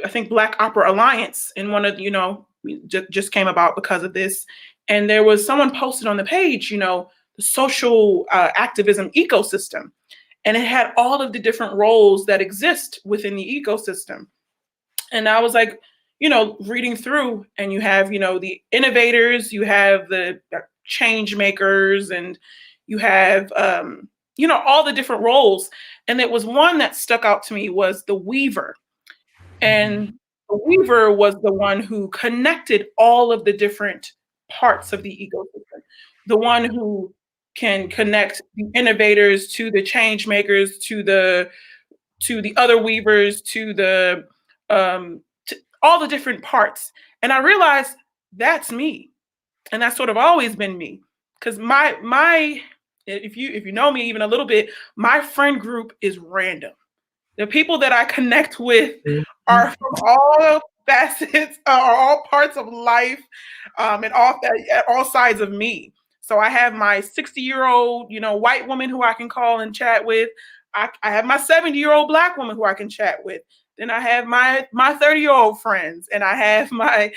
I think Black Opera Alliance, and one of, we just came about because of this. And there was someone posted on the page, the social activism ecosystem. And it had all of the different roles that exist within the ecosystem. And I was like, reading through, and you have, the innovators, you have the change makers, and you have, all the different roles. And it was one that stuck out to me was the weaver. And the weaver was the one who connected all of the different parts of the ecosystem, the one who can connect the innovators to the change makers, to the other weavers, to all the different parts. And I realized that's me. And that's sort of always been me. Because my if you know me even a little bit, my friend group is random. The people that I connect with are from all facets or all parts of life, and all sides of me. So I have my 60-year-old, white woman who I can call and chat with. I have my 70-year-old Black woman who I can chat with. Then I have my 30-year-old friends, and I have my,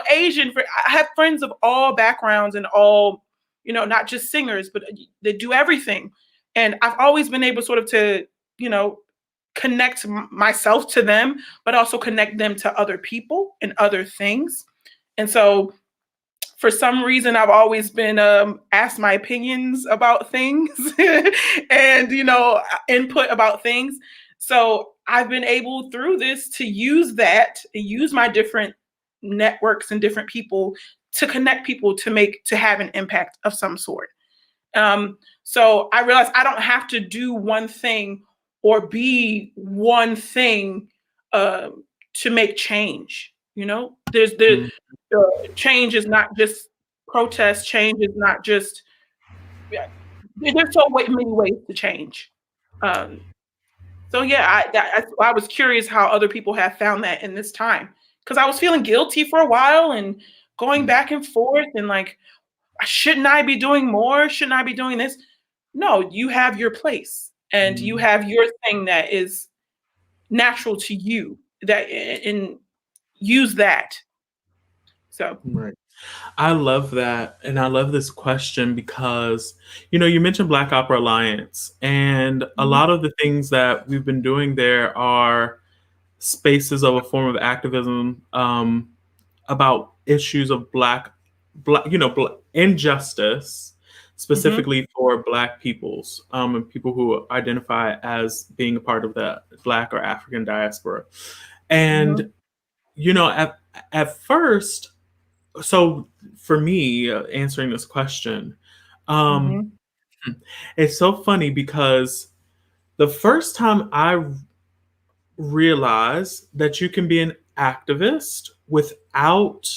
Asian friends. I have friends of all backgrounds and all, not just singers, but they do everything. And I've always been able sort of to, connect myself to them, but also connect them to other people and other things. And so for some reason, I've always been asked my opinions about things and, input about things. So I've been able through this to use my different networks and different people to connect people to have an impact of some sort. So I realized I don't have to do one thing or be one thing to make change. Change is not just protest. Change is not just. There's so many ways to change. So yeah, I was curious how other people have found that in this time, because I was feeling guilty for a while and going back and forth and like, shouldn't I be doing more? Shouldn't I be doing this? No, you have your place and you have your thing that is natural to you, and use that. So Right. I love that. And I love this question because, you mentioned Black Opera Alliance, and a lot of the things that we've been doing there are spaces of a form of activism about issues of black injustice, specifically for Black peoples and people who identify as being a part of the Black or African diaspora. And, at first, so for me, answering this question, it's so funny because the first time I realized that you can be an activist without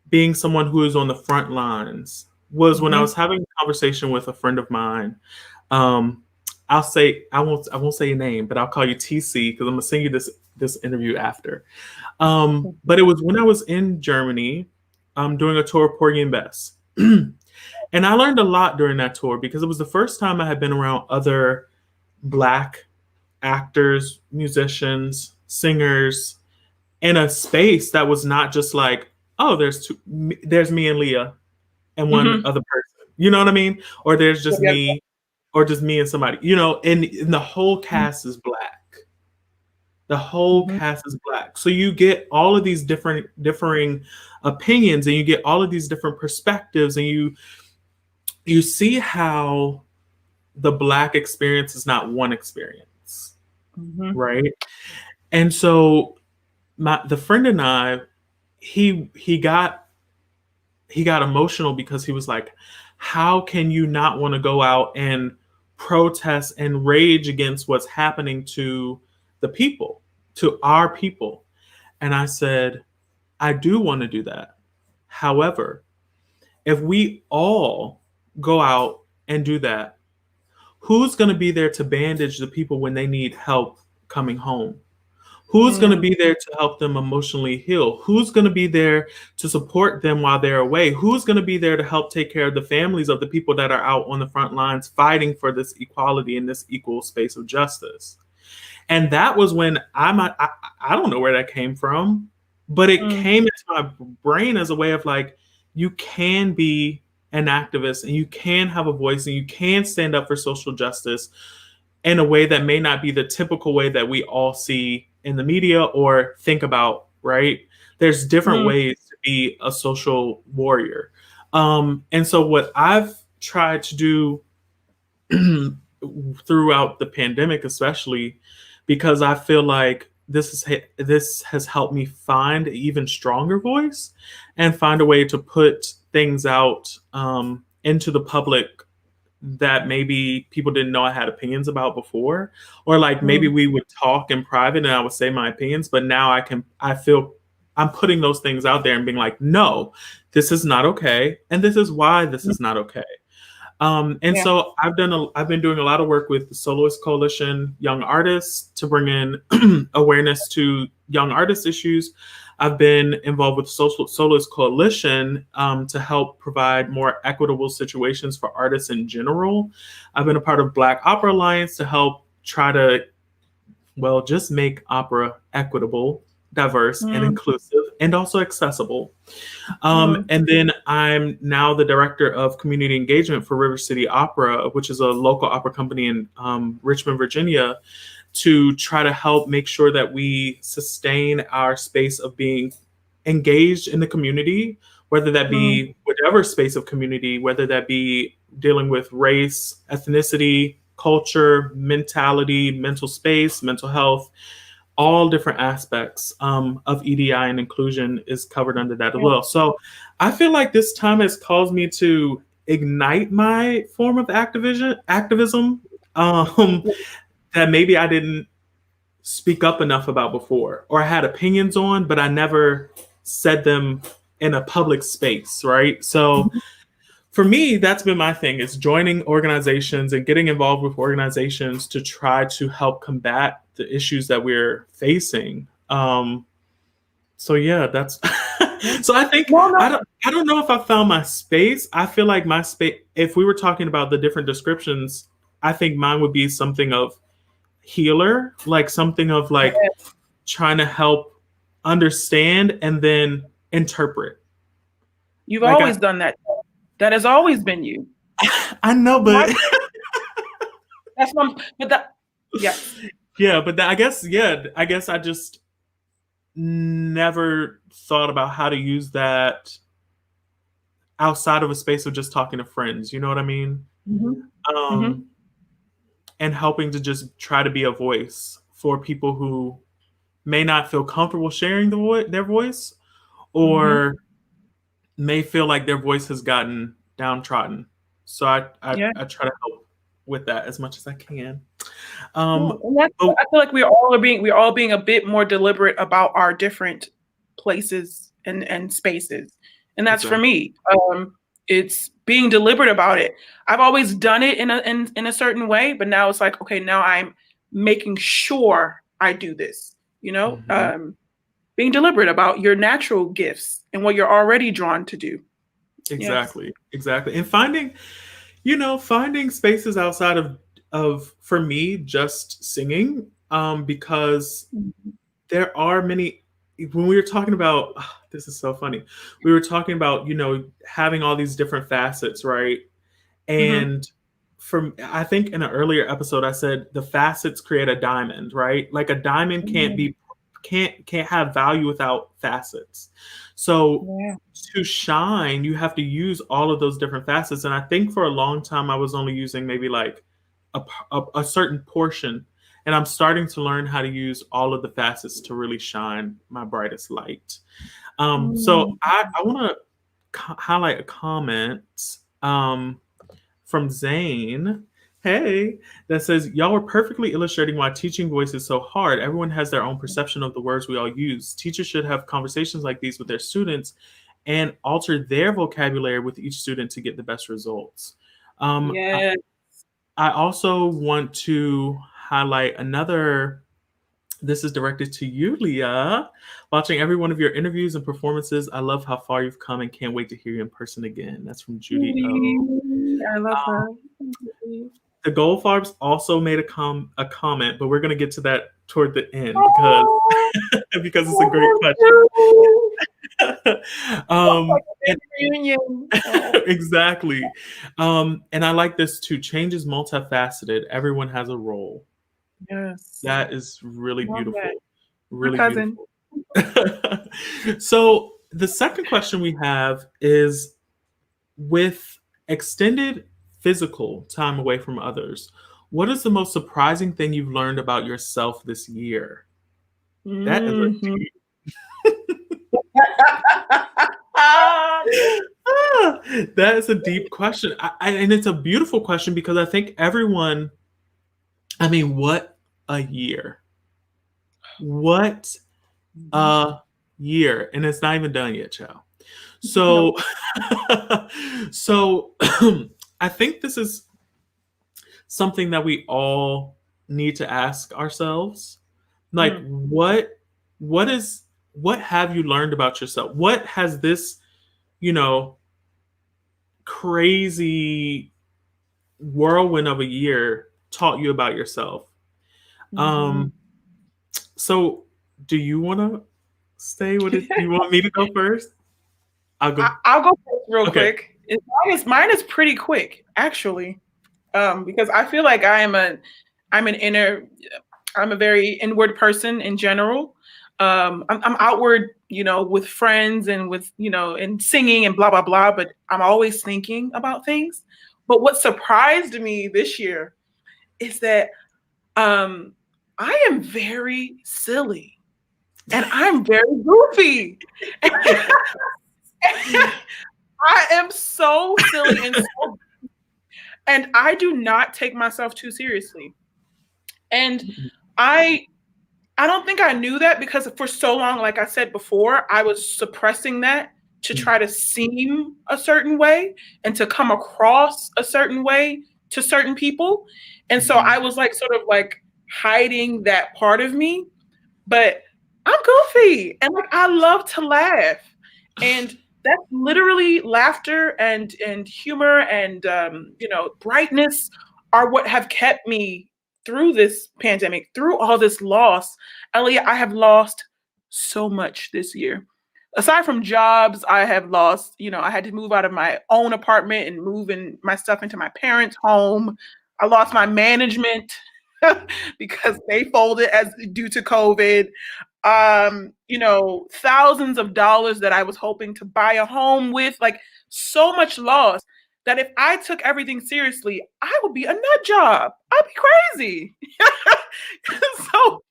being someone who is on the front lines was when I was having a conversation with a friend of mine. I won't say your name, but I'll call you TC because I'm gonna send you this interview after. But it was when I was in Germany, doing a tour of Porgy and Bess. And I learned a lot during that tour because it was the first time I had been around other Black actors, musicians, singers in a space that was not just like, oh, there's me and Leah and one other person. You know what I mean? Or there's just me, or just me and somebody, and the whole cast is Black. The whole cast is Black. So you get all of these differing opinions, and you get all of these different perspectives, and you see how the Black experience is not one experience, right? And so the friend and I, he got emotional because he was like, how can you not want to go out and protest and rage against what's happening to the people, to our people? And I said, I do want to do that. However, if we all go out and do that, who's going to be there to bandage the people when they need help coming home? Who's going to be there to help them emotionally heal? Who's going to be there to support them while they're away? Who's going to be there to help take care of the families of the people that are out on the front lines fighting for this equality and this equal space of justice? And that was when I don't know where that came from, but it came into my brain as a way of like, you can be an activist and you can have a voice and you can stand up for social justice in a way that may not be the typical way that we all see in the media or think about, right? There's different ways to be a social warrior. And so what I've tried to do throughout the pandemic, especially because I feel like this has helped me find an even stronger voice and find a way to put things out into the public that maybe people didn't know I had opinions about before, or like maybe we would talk in private and I would say my opinions, but now I feel I'm putting those things out there and being like, no, this is not okay, and this is why this is not okay. And so I've been doing a lot of work with the Soloist Coalition Young Artists to bring in awareness to young artist issues. I've been involved with Soloist Coalition to help provide more equitable situations for artists in general. I've been a part of Black Opera Alliance to help try to, well, just make opera equitable, diverse, and inclusive, and also accessible. And then I'm now the director of community engagement for River City Opera, which is a local opera company in Richmond, Virginia, to try to help make sure that we sustain our space of being engaged in the community, whether that be whatever space of community, whether that be dealing with race, ethnicity, culture, mentality, mental space, mental health. All different aspects of EDI and inclusion is covered under that as well. So I feel like this time has caused me to ignite my form of activism that maybe I didn't speak up enough about before, or I had opinions on, but I never said them in a public space, right? So for me, that's been my thing, is joining organizations and getting involved with organizations to try to help combat the issues that we're facing. So yeah, that's so I think I don't know if I found my space. I feel like my space, if we were talking about the different descriptions, I think mine would be something of healer, like something of like trying to help understand and then interpret. You've always done that. That has always been you. I know, but that's one. But that, yeah, but I guess I just never thought about how to use that outside of a space of just talking to friends. You know what I mean? And helping to just try to be a voice for people who may not feel comfortable sharing their voice, or may feel like their voice has gotten downtrodden. So I try to help with that as much as I can. And I feel like we're all being a bit more deliberate about our different places and spaces, and that's for me. It's being deliberate about it. I've always done it in a certain way, but now it's like, okay, now I'm making sure I do this. Being deliberate about your natural gifts and what you're already drawn to do. Exactly. And finding spaces outside of for me, just singing, because there are many, when we were talking about, this is so funny. We were talking about, having all these different facets, right? And I think in an earlier episode, I said the facets create a diamond, right? Like a diamond can't have value without facets. So to shine, you have to use all of those different facets. And I think for a long time, I was only using maybe like a certain portion. And I'm starting to learn how to use all of the facets to really shine my brightest light. So I want to highlight a comment from Zane. Hey, that says, y'all are perfectly illustrating why teaching voice is so hard. Everyone has their own perception of the words we all use. Teachers should have conversations like these with their students and alter their vocabulary with each student to get the best results. I also want to highlight another. This is directed to you, Leah. Watching every one of your interviews and performances, I love how far you've come and can't wait to hear you in person again. That's from Judy O. I love her. the Goldfarbs also made a comment, but we're going to get to that toward the end because because it's a great question. And, Reunion. exactly. And I like this too. Change is multifaceted. Everyone has a role. Yes. That is really beautiful. That. Really My cousin. beautiful. So the second question we have is, with extended physical time away from others, what is the most surprising thing you've learned about yourself this year? That is a deep. That is a deep question. And it's a beautiful question because I think everyone, I mean, what a year. What a year. And it's not even done yet, child. So, so I think this is something that we all need to ask ourselves. Like, what have you learned about yourself? What has this, crazy whirlwind of a year taught you about yourself? So do you want to stay with it? Do you want me to go first? I'll go first real quick. Mine is pretty quick, actually, because I feel like I'm a very inward person in general. I'm outward, with friends and with, and singing and blah, blah, blah, but I'm always thinking about things. But what surprised me this year is that I am very silly and I'm very goofy. I am so silly and I do not take myself too seriously. And I don't think I knew that because for so long, like I said before, I was suppressing that to try to seem a certain way and to come across a certain way to certain people. And so I was like sort of like hiding that part of me, but I'm goofy and like I love to laugh. And that's literally laughter and humor and brightness are what have kept me through this pandemic, through all this loss. Leah, I have lost so much this year. Aside from jobs, I have lost, I had to move out of my own apartment and move in my stuff into my parents' home. I lost my management because they folded due to COVID. Thousands of dollars that I was hoping to buy a home with, like so much loss that if I took everything seriously, I would be a nut job. I'd be crazy. So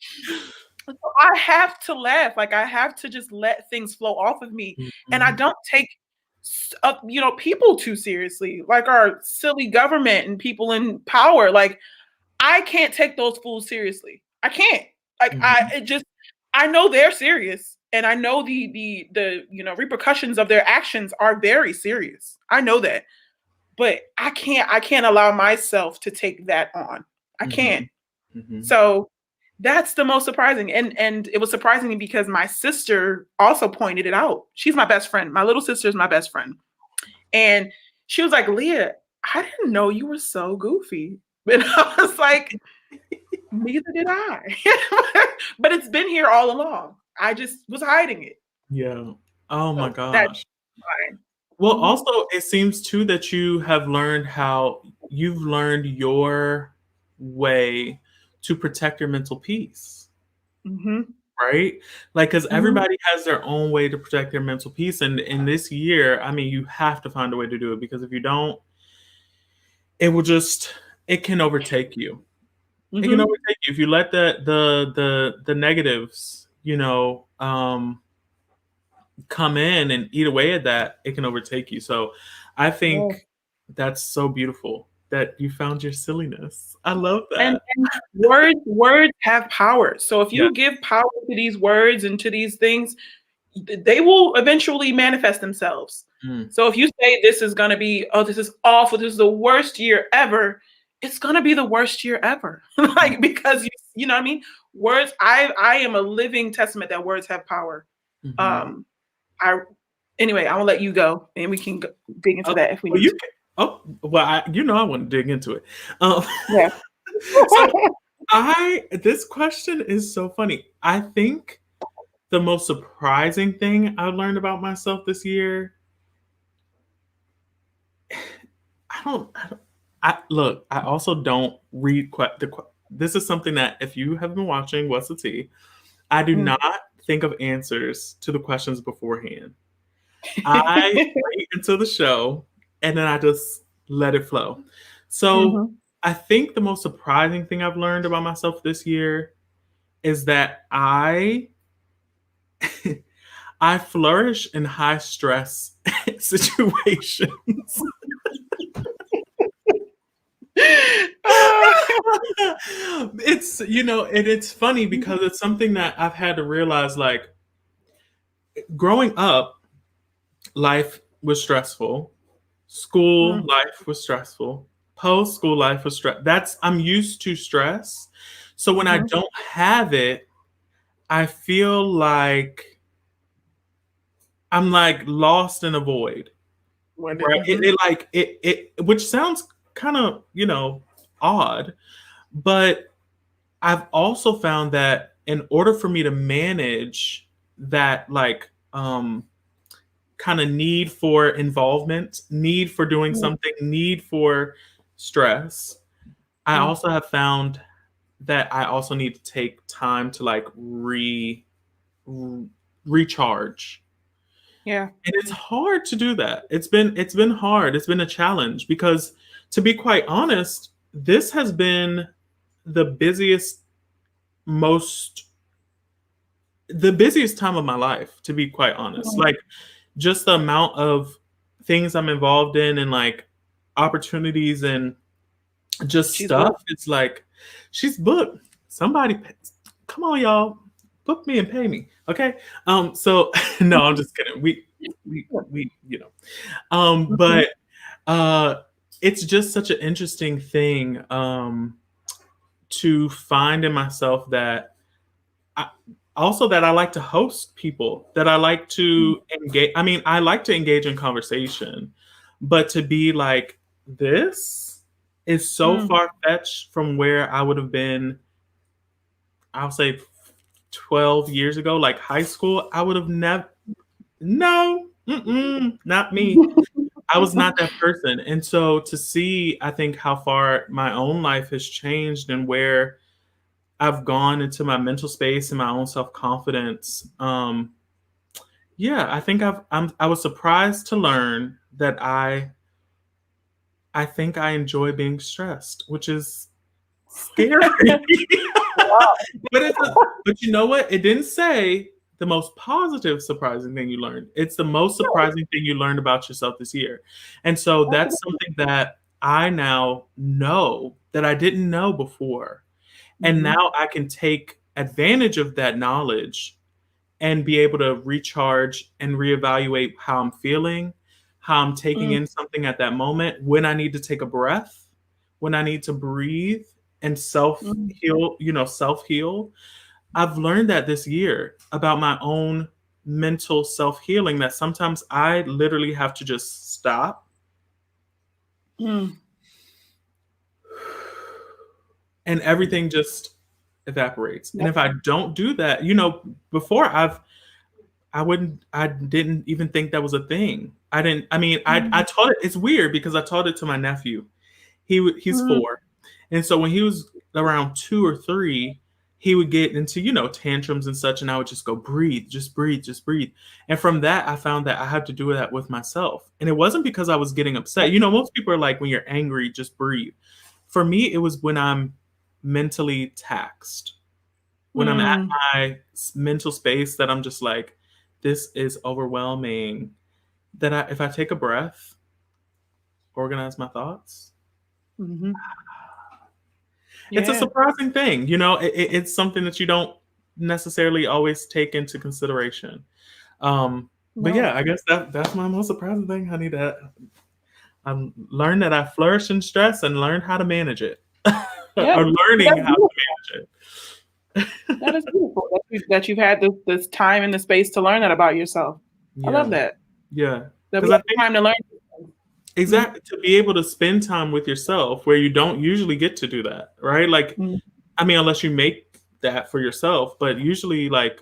I have to laugh. Like I have to just let things flow off of me. And I don't take, people too seriously, like our silly government and people in power. Like I can't take those fools seriously. I can't. Like I know they're serious, and I know the repercussions of their actions are very serious. I know that, but I can't allow myself to take that on. I can't. So that's the most surprising, and it was surprising me because my sister also pointed it out. She's my best friend. My little sister is my best friend, and she was like, "Leah, I didn't know you were so goofy," and I was like, neither did I. But it's been here all along. I just was hiding it. Yeah. Oh my gosh. Fine. Well, also it seems too that you've learned your way to protect your mental peace. Right? Like, because everybody has their own way to protect their mental peace. And in this year, I mean, you have to find a way to do it, because if you don't, it can overtake you. It can overtake you if you let the negatives, come in and eat away at that. It can overtake you. So I think that's so beautiful that you found your silliness. I love that. And words have power. So if you give power to these words and to these things, they will eventually manifest themselves. So if you say this is going to be, this is awful, this is the worst year ever, it's going to be the worst year ever. Like, because you know what I mean? Words, I am a living testament that words have power. Anyway, I will let you go and we can dig into that if we need to. Oh, well, I want to dig into it. Um, Yeah. so this question is so funny. I think the most surprising thing I learned about myself this year, I don't, look, I also don't read this is something that if you have been watching What's the Tea, I do Mm. not think of answers to the questions beforehand. I wait until the show and then I just let it flow. So Mhm. I think the most surprising thing I've learned about myself this year is that I flourish in high stress situations. It's and it's funny because it's something that I've had to realize, like, growing up, life was stressful. School Mm. life was stressful. Post school life was stress. I'm used to stress. So when I Mhm. don't have it, I feel like I'm like lost in a void. Right? Mhm. Which sounds kind of, odd, but I've also found that in order for me to manage that, like, kind of need for involvement, need for doing Mm. something, need for stress, I Mm. also have found that I also need to take time to like recharge. Yeah. And it's hard to do that. It's been hard. It's been a challenge because, to be quite honest, this has been the most busiest time of my life, to be quite honest. Mm. Like, just the amount of things I'm involved in and like opportunities and just She's stuff. booked. It's like, she's booked. Somebody, come on, y'all, book me and pay me, okay? So no, I'm just kidding. Mhm. But uh, it's just such an interesting thing to find in myself that I, also that I like to host people, that I like Mm. to engage. I mean, I like to engage in conversation, but to be like, this is so Mm. far fetched from where I would have been, I'll say 12 years ago, like high school. I would have never, no, not me. I was not that person. And so to see, I think, how far my own life has changed and where I've gone into my mental space and my own self confidence. Yeah, I think I was surprised to learn that I think I enjoy being stressed, which is scary. Wow. But you know what? It didn't say the most positive surprising thing you learned. It's the most surprising thing you learned about yourself this year. And so that's something that I now know that I didn't know before. And Mhm. now I can take advantage of that knowledge and be able to recharge and reevaluate how I'm feeling, how I'm taking Mm. in something at that moment, when I need to take a breath, when I need to breathe and Mm. self heal. I've learned that this year about my own mental self healing, that sometimes I literally have to just stop Mm. and everything just evaporates. And Yep. if I don't do that, before I didn't even think that was a thing. I mean, I Mm. taught it. It's weird because I taught it to my nephew. He's Mm. 4. And so when he was around 2 or 3, he would get into, tantrums and such, and I would just go, breathe, just breathe, just breathe. And from that, I found that I had to do that with myself. And it wasn't because I was getting upset. Most people are like, when you're angry, just breathe. For me, it was when I'm mentally taxed, when I'm at Mm. my mental space, that I'm just like, this is overwhelming. That if I take a breath, organize my thoughts, Mhm. it's a Yeah. surprising thing. It's something that you don't necessarily always take into consideration. But No. yeah, I guess that's my most surprising thing, honey. That I learned that I flourish in stress and learned how to manage it, Yep. or learning That's how to beautiful. manage That it. is beautiful that you've had this time and the space to learn that about yourself. I love Yeah, that. yeah, That because we I have think time to learn. Exactly. To be able to spend time with yourself where you don't usually get to do that, right? Like, Mm-hmm. I mean, unless you make that for yourself, but usually, like,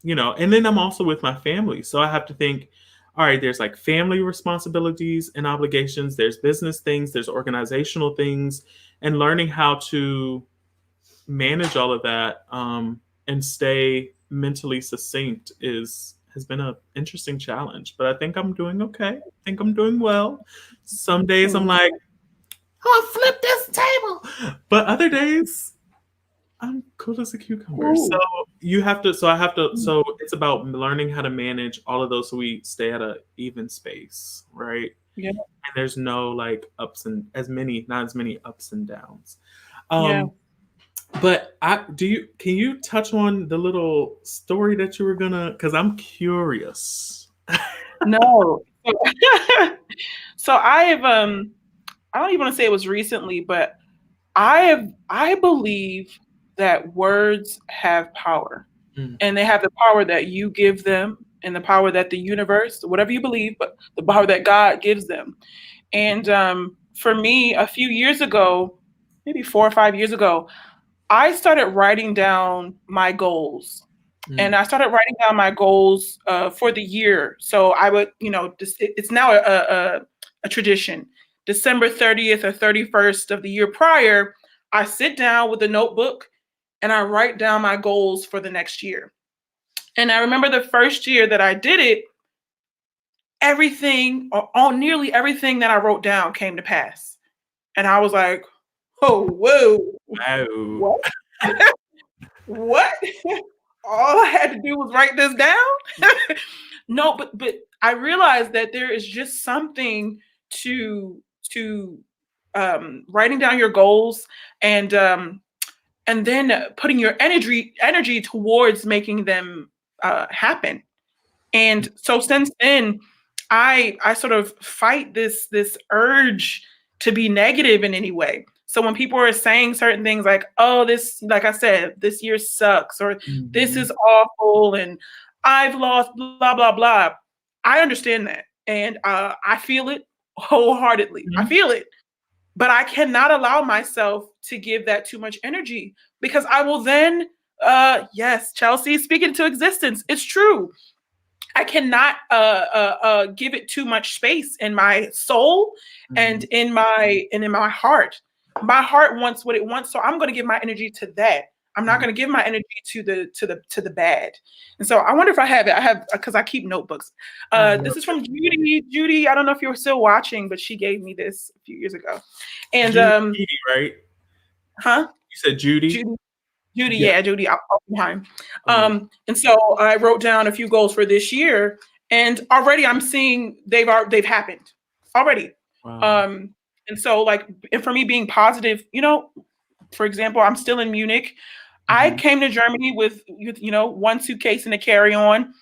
and then I'm also with my family. So I have to think, all right, there's like family responsibilities and obligations, there's business things, there's organizational things, and learning how to manage all of that and stay mentally succinct has been an interesting challenge. But I think I'm doing okay. I think I'm doing well. Some days I'm like, I'll flip this table. But other days, I'm cool as a cucumber. So Ooh. you have to, so it's about learning how to manage all of those so we stay at a even space, right? Yeah. And there's no like not as many ups and downs. Yeah. But can you touch on the little story that you were gonna, because I'm curious. No. So I don't even want to say it was recently, but I believe that words have power, Mm, and they have the power that you give them and the power that the universe, whatever you believe, but the power that God gives them. And for me, a few years ago, maybe 4 or 5 years ago, I started writing down my goals. And mm, I started writing down my goals for the year. So I would, it's now a tradition. December 30th or 31st of the year prior, I sit down with a notebook and I write down my goals for the next year. And I remember the first year that I did it, everything, or all nearly everything that I wrote down came to pass. And I was like, oh, whoa, wow. what? What? All I had to do was write this down? No, but I realized that there is just something to writing down your goals and then putting your energy towards making them happen. And so since then, I sort of fight this urge to be negative in any way. So when people are saying certain things like, "Oh, this, like I said, this year sucks," or "This Mhm, is awful," and "I've lost blah blah blah," I understand that, and I feel it wholeheartedly. I mhm. feel it, but I cannot allow myself to give that too much energy because I will then, yes, Chelsea, speaking to existence, it's true. I cannot give it too much space in my soul and Mhm. in my heart. My heart wants what it wants, so I'm going to give my energy to that. I'm not Mhm. going to give my energy to the bad. And so I wonder if I have it. I have because I keep notebooks. I love This is it. from Judy. Judy, I don't know if you're still watching, but she gave me this a few years ago. And Judy, right? huh? You said Judy? Judy, Judy, Yeah. yeah, Judy Oppenheim. Oh, And so I wrote down a few goals for this year, and already I'm seeing they've happened already. wow. Um, and so like, and for me being positive, for example, I'm still in Munich. I Mhm, came to Germany with one suitcase and a carry-on,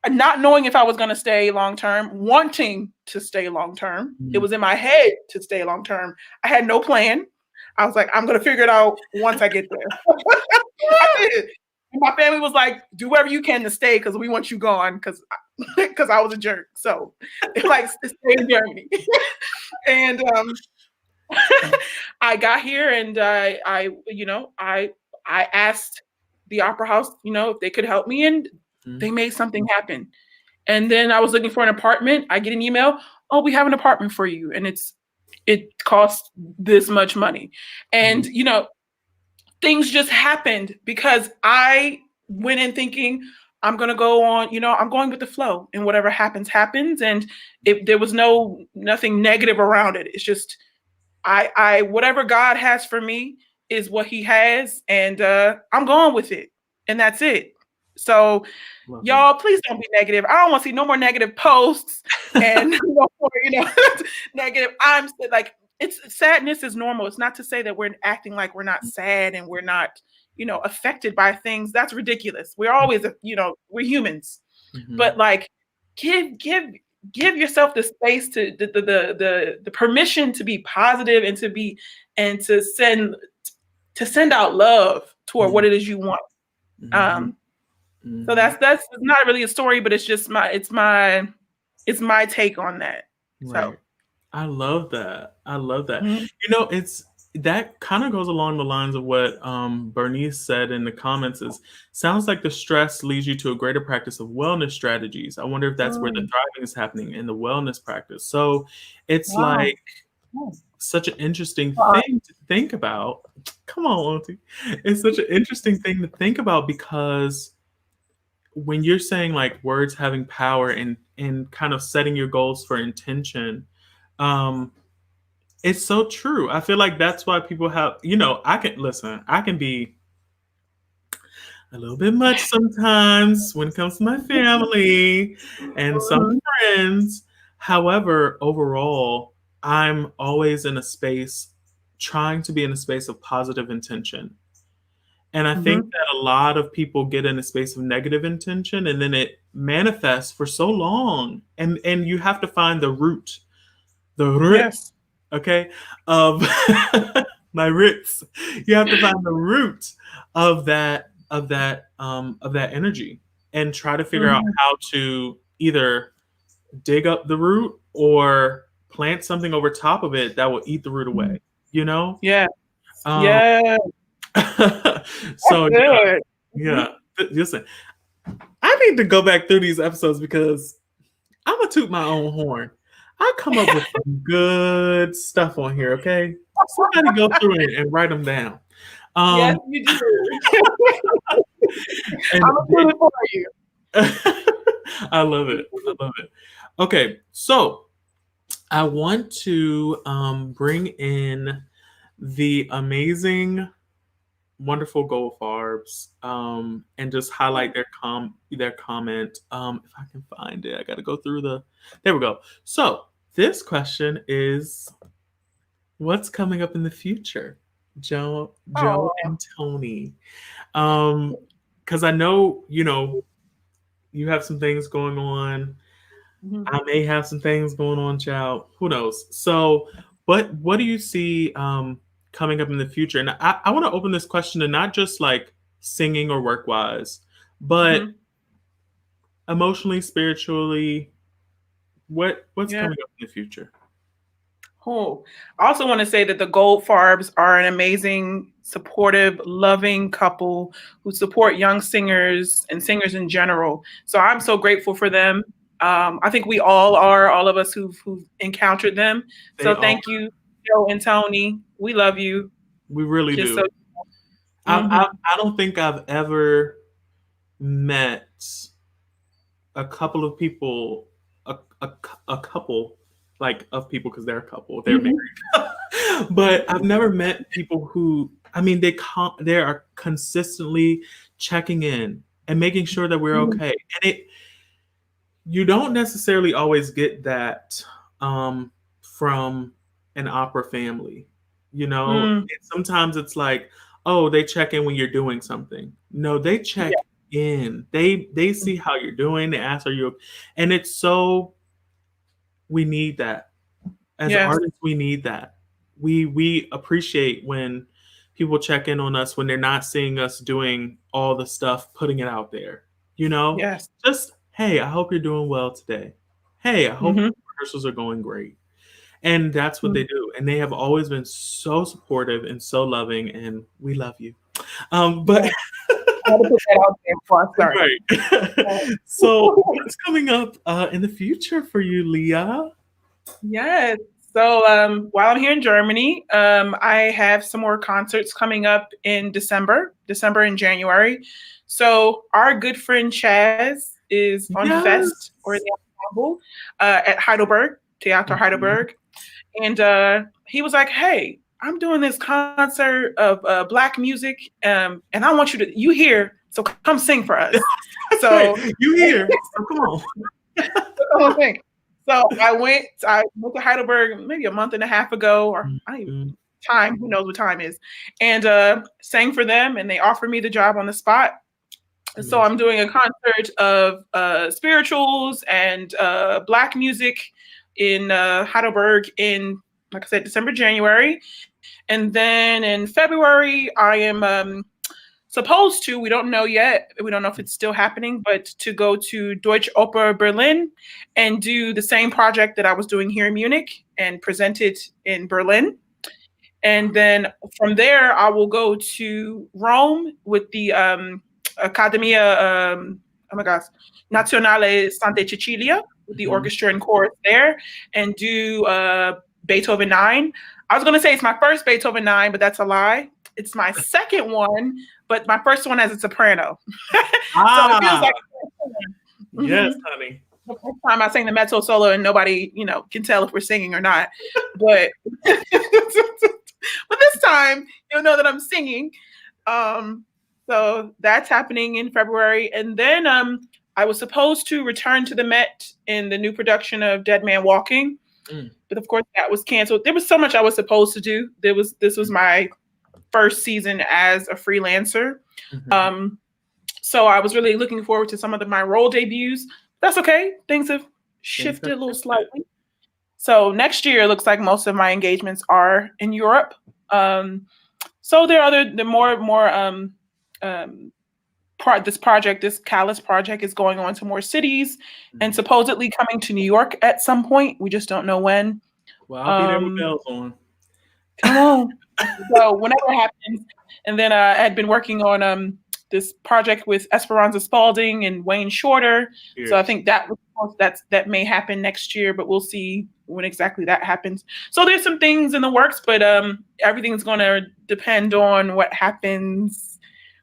not knowing if I was going to stay long term, wanting to stay long term. It mhm. was in my head to stay long term. I had no plan. I was like, I'm going to figure it out once I get there. I did. And my family was like, do whatever you can to stay because we want you gone because I was a jerk. So they're like, stay in Germany. And I got here and I asked the opera house, if they could help me, and Mhm, they made something happen. And then I was looking for an apartment. I get an email, oh, we have an apartment for you, and it costs this much money. mhm, And things just happened because I went in thinking I'm gonna go on, I'm going with the flow, and whatever happens, happens. And there was nothing negative around it. It's just I whatever God has for me is what He has, and I'm going with it, and that's it. So love it. y'all, please don't be negative. I don't want to see no more negative posts and no more, negative. I'm like, it's sadness is normal. It's not to say that we're acting like we're not sad and we're not, affected by things. That's ridiculous. We're always, we're humans. Mhm, But like, give yourself the space to the permission to be positive and and to send out love toward mhm, what it is you want. mhm, Um, so mhm. that's not really a story, but it's my take on that. So Right. I love that. I love that. Mhm. It's that kind of goes along the lines of what Bernice said in the comments is sounds like the stress leads you to a greater practice of wellness strategies. I wonder if that's where the Mm. thriving is happening in the wellness practice. So it's Wow. like such an interesting Uh, thing to think about. Come on, Auntie. It's such an interesting thing to think about because when you're saying like words having power and kind of setting your goals for intention, um, it's so true. I feel like that's why people have, I can be a little bit much sometimes when it comes to my family and some mhm. friends. However, overall, I'm always in a space trying to be in a space of positive intention. And I think Mhm. that a lot of people get in a space of negative intention and then it manifests for so long. And you have to find the root, Yes. okay, of my roots. You have to find the root of that energy and try to figure out Mhm. how to either dig up the root or plant something over top of it that will eat the root away. You know? Yes. Um, Yes. That's so good. yeah. Listen, I need to go back through these episodes because I'm gonna toot my own horn. I come up with some good stuff on here, okay? Somebody go through it and write them down. Yes, Um, you do. and I'm gonna do it for you. I love it. I love it. Okay, so I want to bring in the amazing, wonderful Gold Farbs and just highlight their comment. If I can find it, I got to go through the. There we go. So this question is, what's coming up in the future, Joe Oh. and Tony? Because I know you have some things going on. Mhm. I may have some things going on, child. Who knows? So, what do you see coming up in the future? And I want to open this question to not just like singing or work wise, but Mhm. emotionally, spiritually. What's Yeah. coming up in the future? Oh, I also want to say that the Gold Farbs are an amazing, supportive, loving couple who support young singers and singers in general. So I'm so grateful for them. I think we all are, all of us who've encountered them. They So all. thank you, Joe and Tony. We love you. We really Just so. do. I Mhm. I don't think I've ever met a couple of people, a couple like of people because they're a couple, they're Mhm. married. But I've never met people who, I mean, they are consistently checking in and making sure that we're Mhm. okay. And you don't necessarily always get that from an opera family. Mm. Sometimes it's like, oh, they check in when you're doing something. No, they check Yeah. in. They see how you're doing. They ask, are you? And it's so we need that as Yes. artists. We need that. We appreciate when people check in on us when they're not seeing us doing all the stuff, putting it out there. You know, Yes. just hey, I hope you're doing well today. Hey, I hope Mhm. rehearsals are going great. And that's what Mm. they do. And they have always been so supportive and so loving, and we love you. But Yeah. I had to put that out there before I started. right. So what's coming up in the future for you, Leah? Yes. So while I'm here in Germany, I have some more concerts coming up in December and January. So our good friend Chaz is on Yes. Fest or the ensemble at Heidelberg, Theater Mhm. Heidelberg. And he was like, "Hey, I'm doing this concert of Black music, and I want you here, so come sing for us." That's right. So You here. So come on. come on, sing. So I went to Heidelberg maybe a month and a half ago, or I don't even Mhm. time, who knows what time is, and sang for them, and they offered me the job on the spot. So Amazing. I'm doing a concert of spirituals and Black music in Heidelberg in, like I said, December, January. And then in February, I am supposed to, we don't know yet, we don't know if it's still happening, but to go to Deutsche Oper Berlin and do the same project that I was doing here in Munich. and present it in Berlin. And then from there, I will go to Rome with the Accademia, oh my gosh, Nazionale Santa Cecilia, with the orchestra and chorus there, and do Beethoven 9. I was going to say it's my first Beethoven 9, but that's a lie. It's my second one, but my first one as a soprano. So it feels like yes, honey. The first time I sang the mezzo solo and nobody, can tell if we're singing or not. But but this time you'll know that I'm singing. So that's happening in February. And then I was supposed to return to the Met in the new production of Dead Man Walking. But of course that was canceled. There was so much I was supposed to do. This was my first season as a freelancer. So I was really looking forward to some of my role debuts. That's okay. Things have shifted a little slightly. So next year, it looks like most of my engagements are in Europe. So there are this project, this Callus project, is going on to more cities and supposedly coming to New York at some point. We just don't know when. Well, I'll be there with bells on. Come on. So whenever it happens. And then I had been working on this project with Esperanza Spalding and Wayne Shorter. Cheers. So I think that may happen next year, but we'll see when exactly that happens. So there's some things in the works, but everything's going to depend on what happens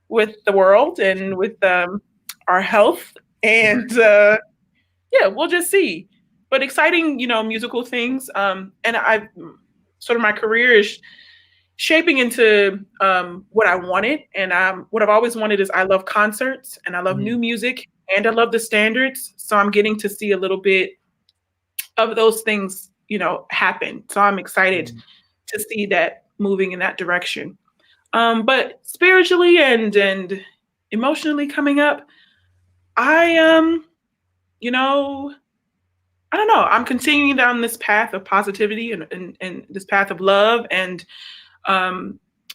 with the world and with our health. And we'll just see. But exciting, musical things. And I've sort of my career is shaping into what I wanted. And what I've always wanted is I love concerts and I love new music and I love the standards. So I'm getting to see a little bit of those things, happen. So I'm excited to see that moving in that direction. But spiritually and emotionally coming up, I don't know. I'm continuing down this path of positivity and this path of love and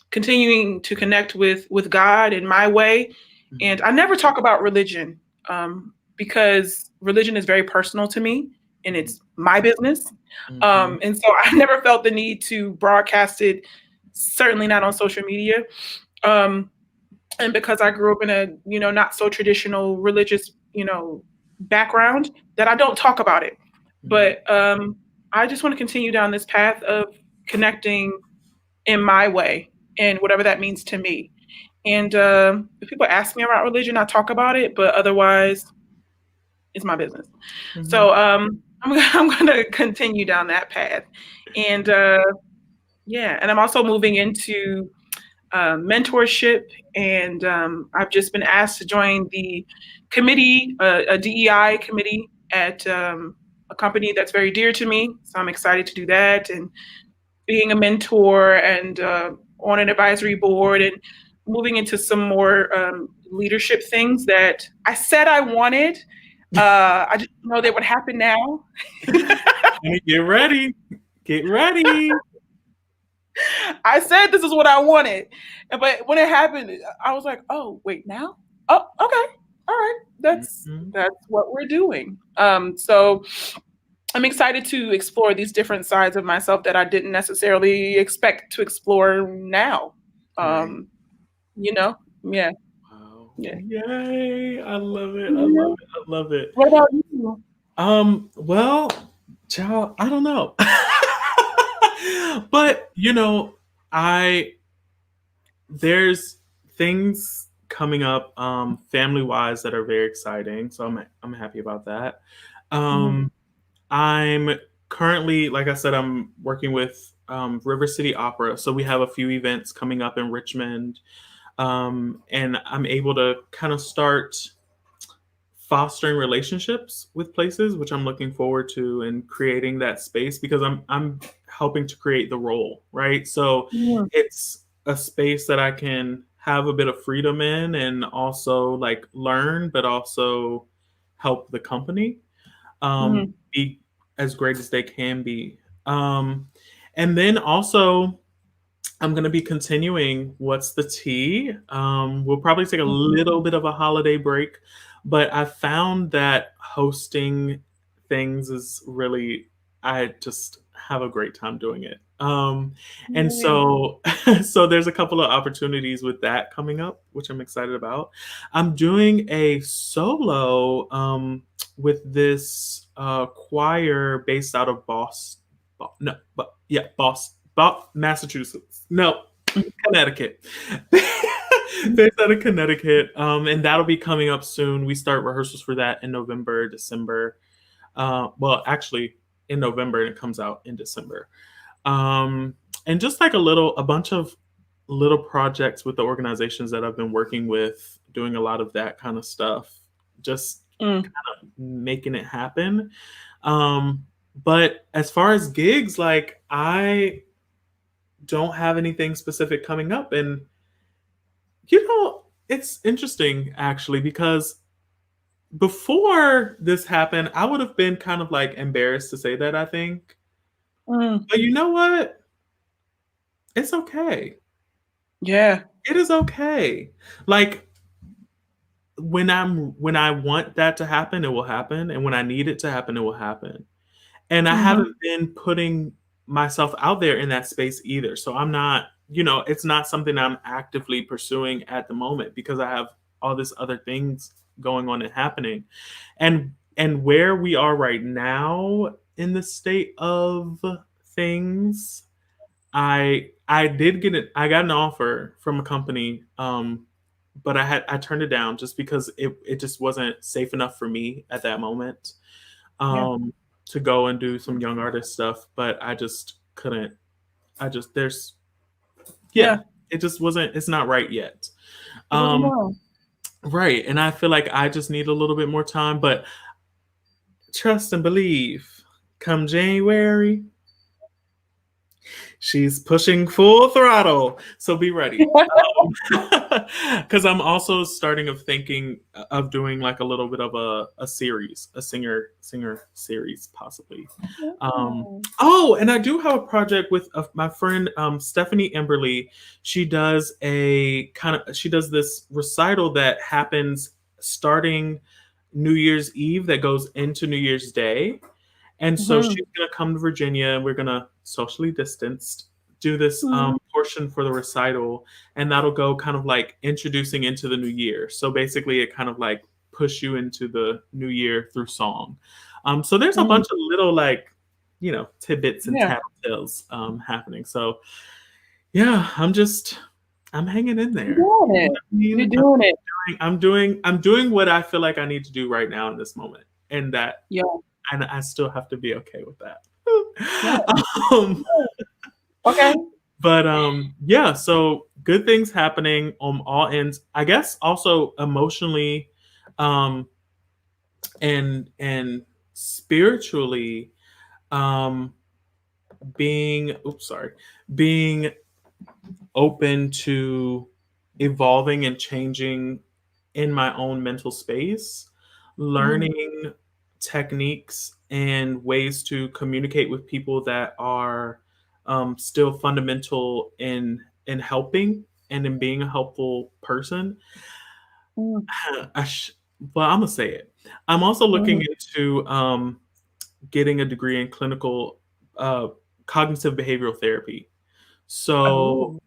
continuing to connect with God in my way. And I never talk about religion because religion is very personal to me and it's my business. And so I never felt the need to broadcast it, certainly not on social media. And because I grew up in a, not so traditional religious, background, that I don't talk about it. But I just want to continue down this path of connecting in my way and whatever that means to me. And if people ask me about religion, I talk about it, but otherwise it's my business. So I'm going to continue down that path. And and I'm also moving into mentorship. And I've just been asked to join the committee, a DEI committee at a company that's very dear to me. So I'm excited to do that and being a mentor and on an advisory board and moving into some more leadership things that I said I wanted. I just know that would happen now. Get ready. Get ready. I said this is what I wanted. But when it happened, I was like, oh, wait, now? Oh, okay. All right. That's what we're doing. So I'm excited to explore these different sides of myself that I didn't necessarily expect to explore now. Yeah. Wow. Yeah. Yay. I love it. I love it. What about you? Well, child, I don't know. But, there's things coming up family-wise that are very exciting. So I'm happy about that. I'm currently, like I said, I'm working with River City Opera. So we have a few events coming up in Richmond. And I'm able to kind of start fostering relationships with places, which I'm looking forward to, and creating that space because I'm helping to create the role, right? So it's a space that I can have a bit of freedom in and also like learn, but also help the company be as great as they can be. And then also I'm going to be continuing What's the Tea. We'll probably take a little bit of a holiday break, but I found that hosting things is really, I just have a great time doing it. And so, so there's a couple of opportunities with that coming up, which I'm excited about. I'm doing a solo with this choir based out of Boston. No, but yeah, Boston, Massachusetts. No, Connecticut. Based out of Connecticut, and that'll be coming up soon. We start rehearsals for that in November, December. Well, actually, in November, and it comes out in December. And just like a bunch of little projects with the organizations that I've been working with, doing a lot of that kind of stuff, just kind of making it happen. But as far as gigs, like I don't have anything specific coming up, and it's interesting actually because before this happened, I would have been kind of like embarrassed to say that, I think. But you know what? It's okay. Yeah. It is okay. Like when I want that to happen, it will happen. And when I need it to happen, it will happen. And I haven't been putting myself out there in that space either. So I'm not, it's not something I'm actively pursuing at the moment because I have all this other things going on and happening. And where we are right now in the state of things, I got an offer from a company, but I turned it down just because it just wasn't safe enough for me at that moment. To go and do some young artist stuff, but I just couldn't. It just wasn't, it's not right yet. Right. And I feel like I just need a little bit more time, but trust and believe, come January, she's pushing full throttle. So be ready. Because I'm also starting of thinking of doing like a little bit of a series, a singer series possibly. And I do have a project with my friend Stephanie Emberly. She does this recital that happens starting New Year's Eve that goes into New Year's Day. And so she's going to come to Virginia, and we're going to socially distanced do this portion for the recital, and that'll go kind of like introducing into the new year. So basically it kind of like push you into the new year through song. So there's a bunch of little like, tidbits and tattletales happening. So yeah, I'm hanging in there. You're doing it. I'm doing what I feel like I need to do right now in this moment. And that and I still have to be okay with that. Okay. But so good things happening on all ends. I guess also emotionally, and spiritually, being open to evolving and changing in my own mental space, learning techniques and ways to communicate with people that are still fundamental in helping and in being a helpful person. Well, I'm gonna say it. I'm also looking into getting a degree in clinical cognitive behavioral therapy. So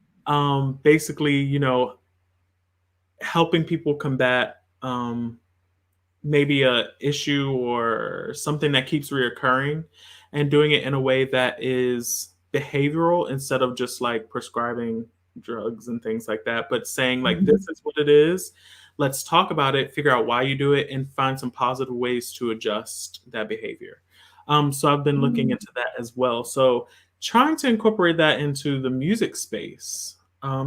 basically, helping people combat maybe a issue or something that keeps reoccurring, and doing it in a way that is behavioral instead of just like prescribing drugs and things like that, but saying like, this is what it is. Let's talk about it, figure out why you do it, and find some positive ways to adjust that behavior. So I've been looking into that as well. So trying to incorporate that into the music space,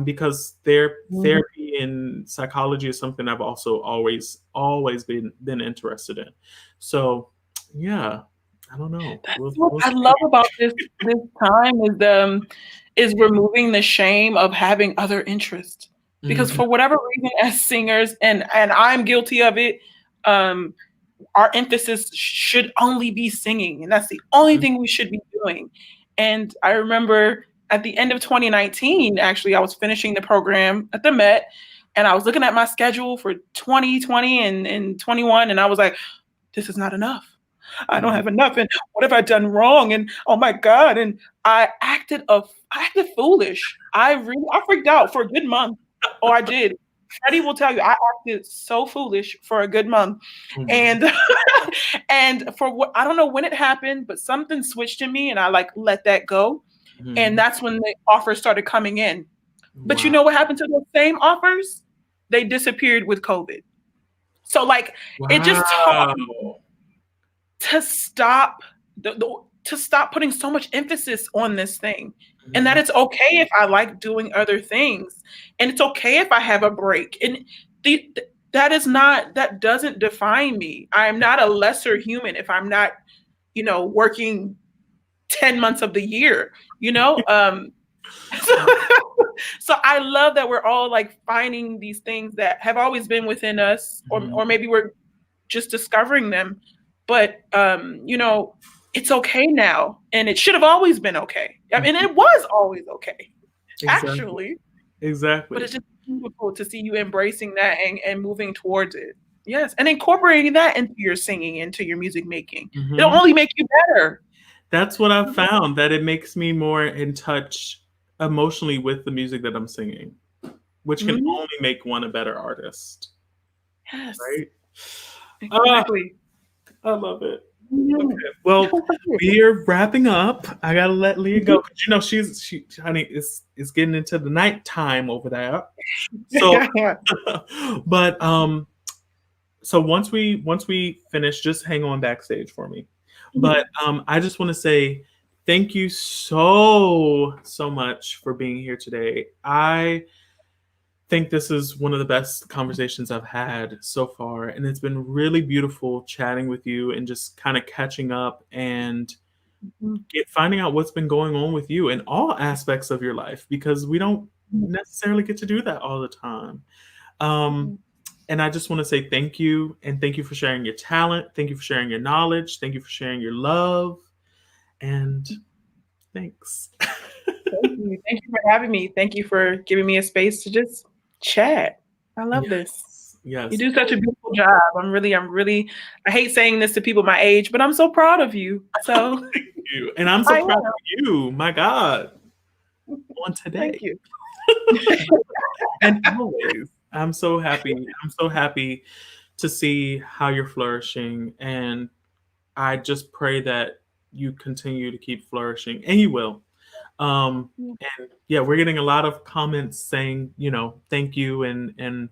because therapy and psychology is something I've also always been interested in. So yeah, I don't know. That's what I love about this time is removing the shame of having other interests. Because for whatever reason, as singers, and I'm guilty of it, our emphasis should only be singing, and that's the only thing we should be doing. And I remember at the end of 2019, actually, I was finishing the program at the Met, and I was looking at my schedule for 2020 and 21, and I was like, this is not enough. I don't have enough. And what have I done wrong? And oh my God. And I acted foolish. I freaked out for a good month. Oh, I did. Freddie will tell you, I acted so foolish for a good month. And and for what, I don't know when it happened, but something switched in me and I let that go. And that's when the offers started coming in. But you know what happened to those same offers? They disappeared with COVID. So it just taught me to stop to stop putting so much emphasis on this thing. And that it's okay if I like doing other things. And it's okay if I have a break. And that doesn't define me. I'm not a lesser human if I'm not, working 10 months of the year, So I love that we're all finding these things that have always been within us, or maybe we're just discovering them. But it's okay now, and it should have always been okay. I mean, it was always okay, actually. Exactly. But it's just beautiful to see you embracing that and moving towards it. Yes, and incorporating that into your singing, into your music making. It'll only make you better. That's what I've found, that it makes me more in touch emotionally with the music that I'm singing, which can only make one a better artist. Yes. Right? Exactly. I love it. Okay. Well, we're wrapping up. I gotta let Leah go. Honey, it's getting into the night time over there. So, but so once we finish, just hang on backstage for me. But I just want to say thank you so much for being here today. I think this is one of the best conversations I've had so far, and it's been really beautiful chatting with you and just kind of catching up and finding out what's been going on with you in all aspects of your life, because we don't necessarily get to do that all the time. And I just want to say thank you, and thank you for sharing your talent. Thank you for sharing your knowledge. Thank you for sharing your love. And thanks. Thank you. Thank you for having me. Thank you for giving me a space to just chat. I love this. Yes. You do such a beautiful job. I'm really, I hate saying this to people my age, but I'm so proud of you. So thank you. And I'm so proud of you. My God. On today. Thank you. And always. I'm so happy. I'm so happy to see how you're flourishing. And I just pray that you continue to keep flourishing, and you will. And yeah, we're getting a lot of comments saying, thank you, and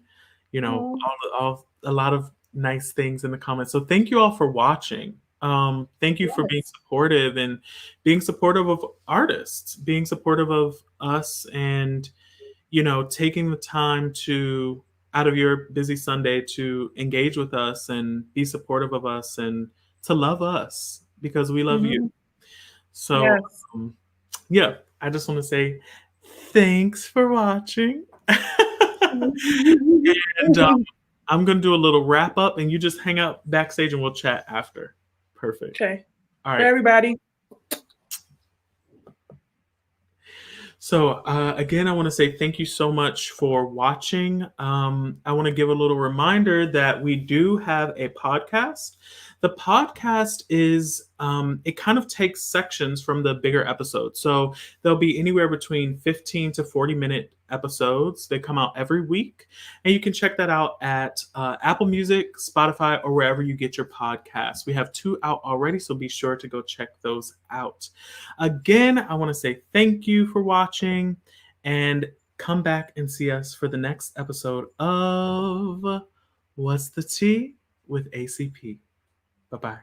all a lot of nice things in the comments. So thank you all for watching. Thank you for being supportive, and being supportive of artists, being supportive of us, and taking the time to, out of your busy Sunday, to engage with us and be supportive of us and to love us, because we love you. So yeah, I just want to say thanks for watching. And I'm going to do a little wrap up, and you just hang out backstage and we'll chat after. Perfect. Okay. All right. Bye, everybody. So again, I want to say thank you so much for watching. I want to give a little reminder that we do have a podcast. The podcast is, it kind of takes sections from the bigger episodes. So there'll be anywhere between 15 to 40-minute episodes. They come out every week. And you can check that out at Apple Music, Spotify, or wherever you get your podcasts. We have 2 out already, so be sure to go check those out. Again, I want to say thank you for watching, and come back and see us for the next episode of What's the Tea with ACP. Bye-bye.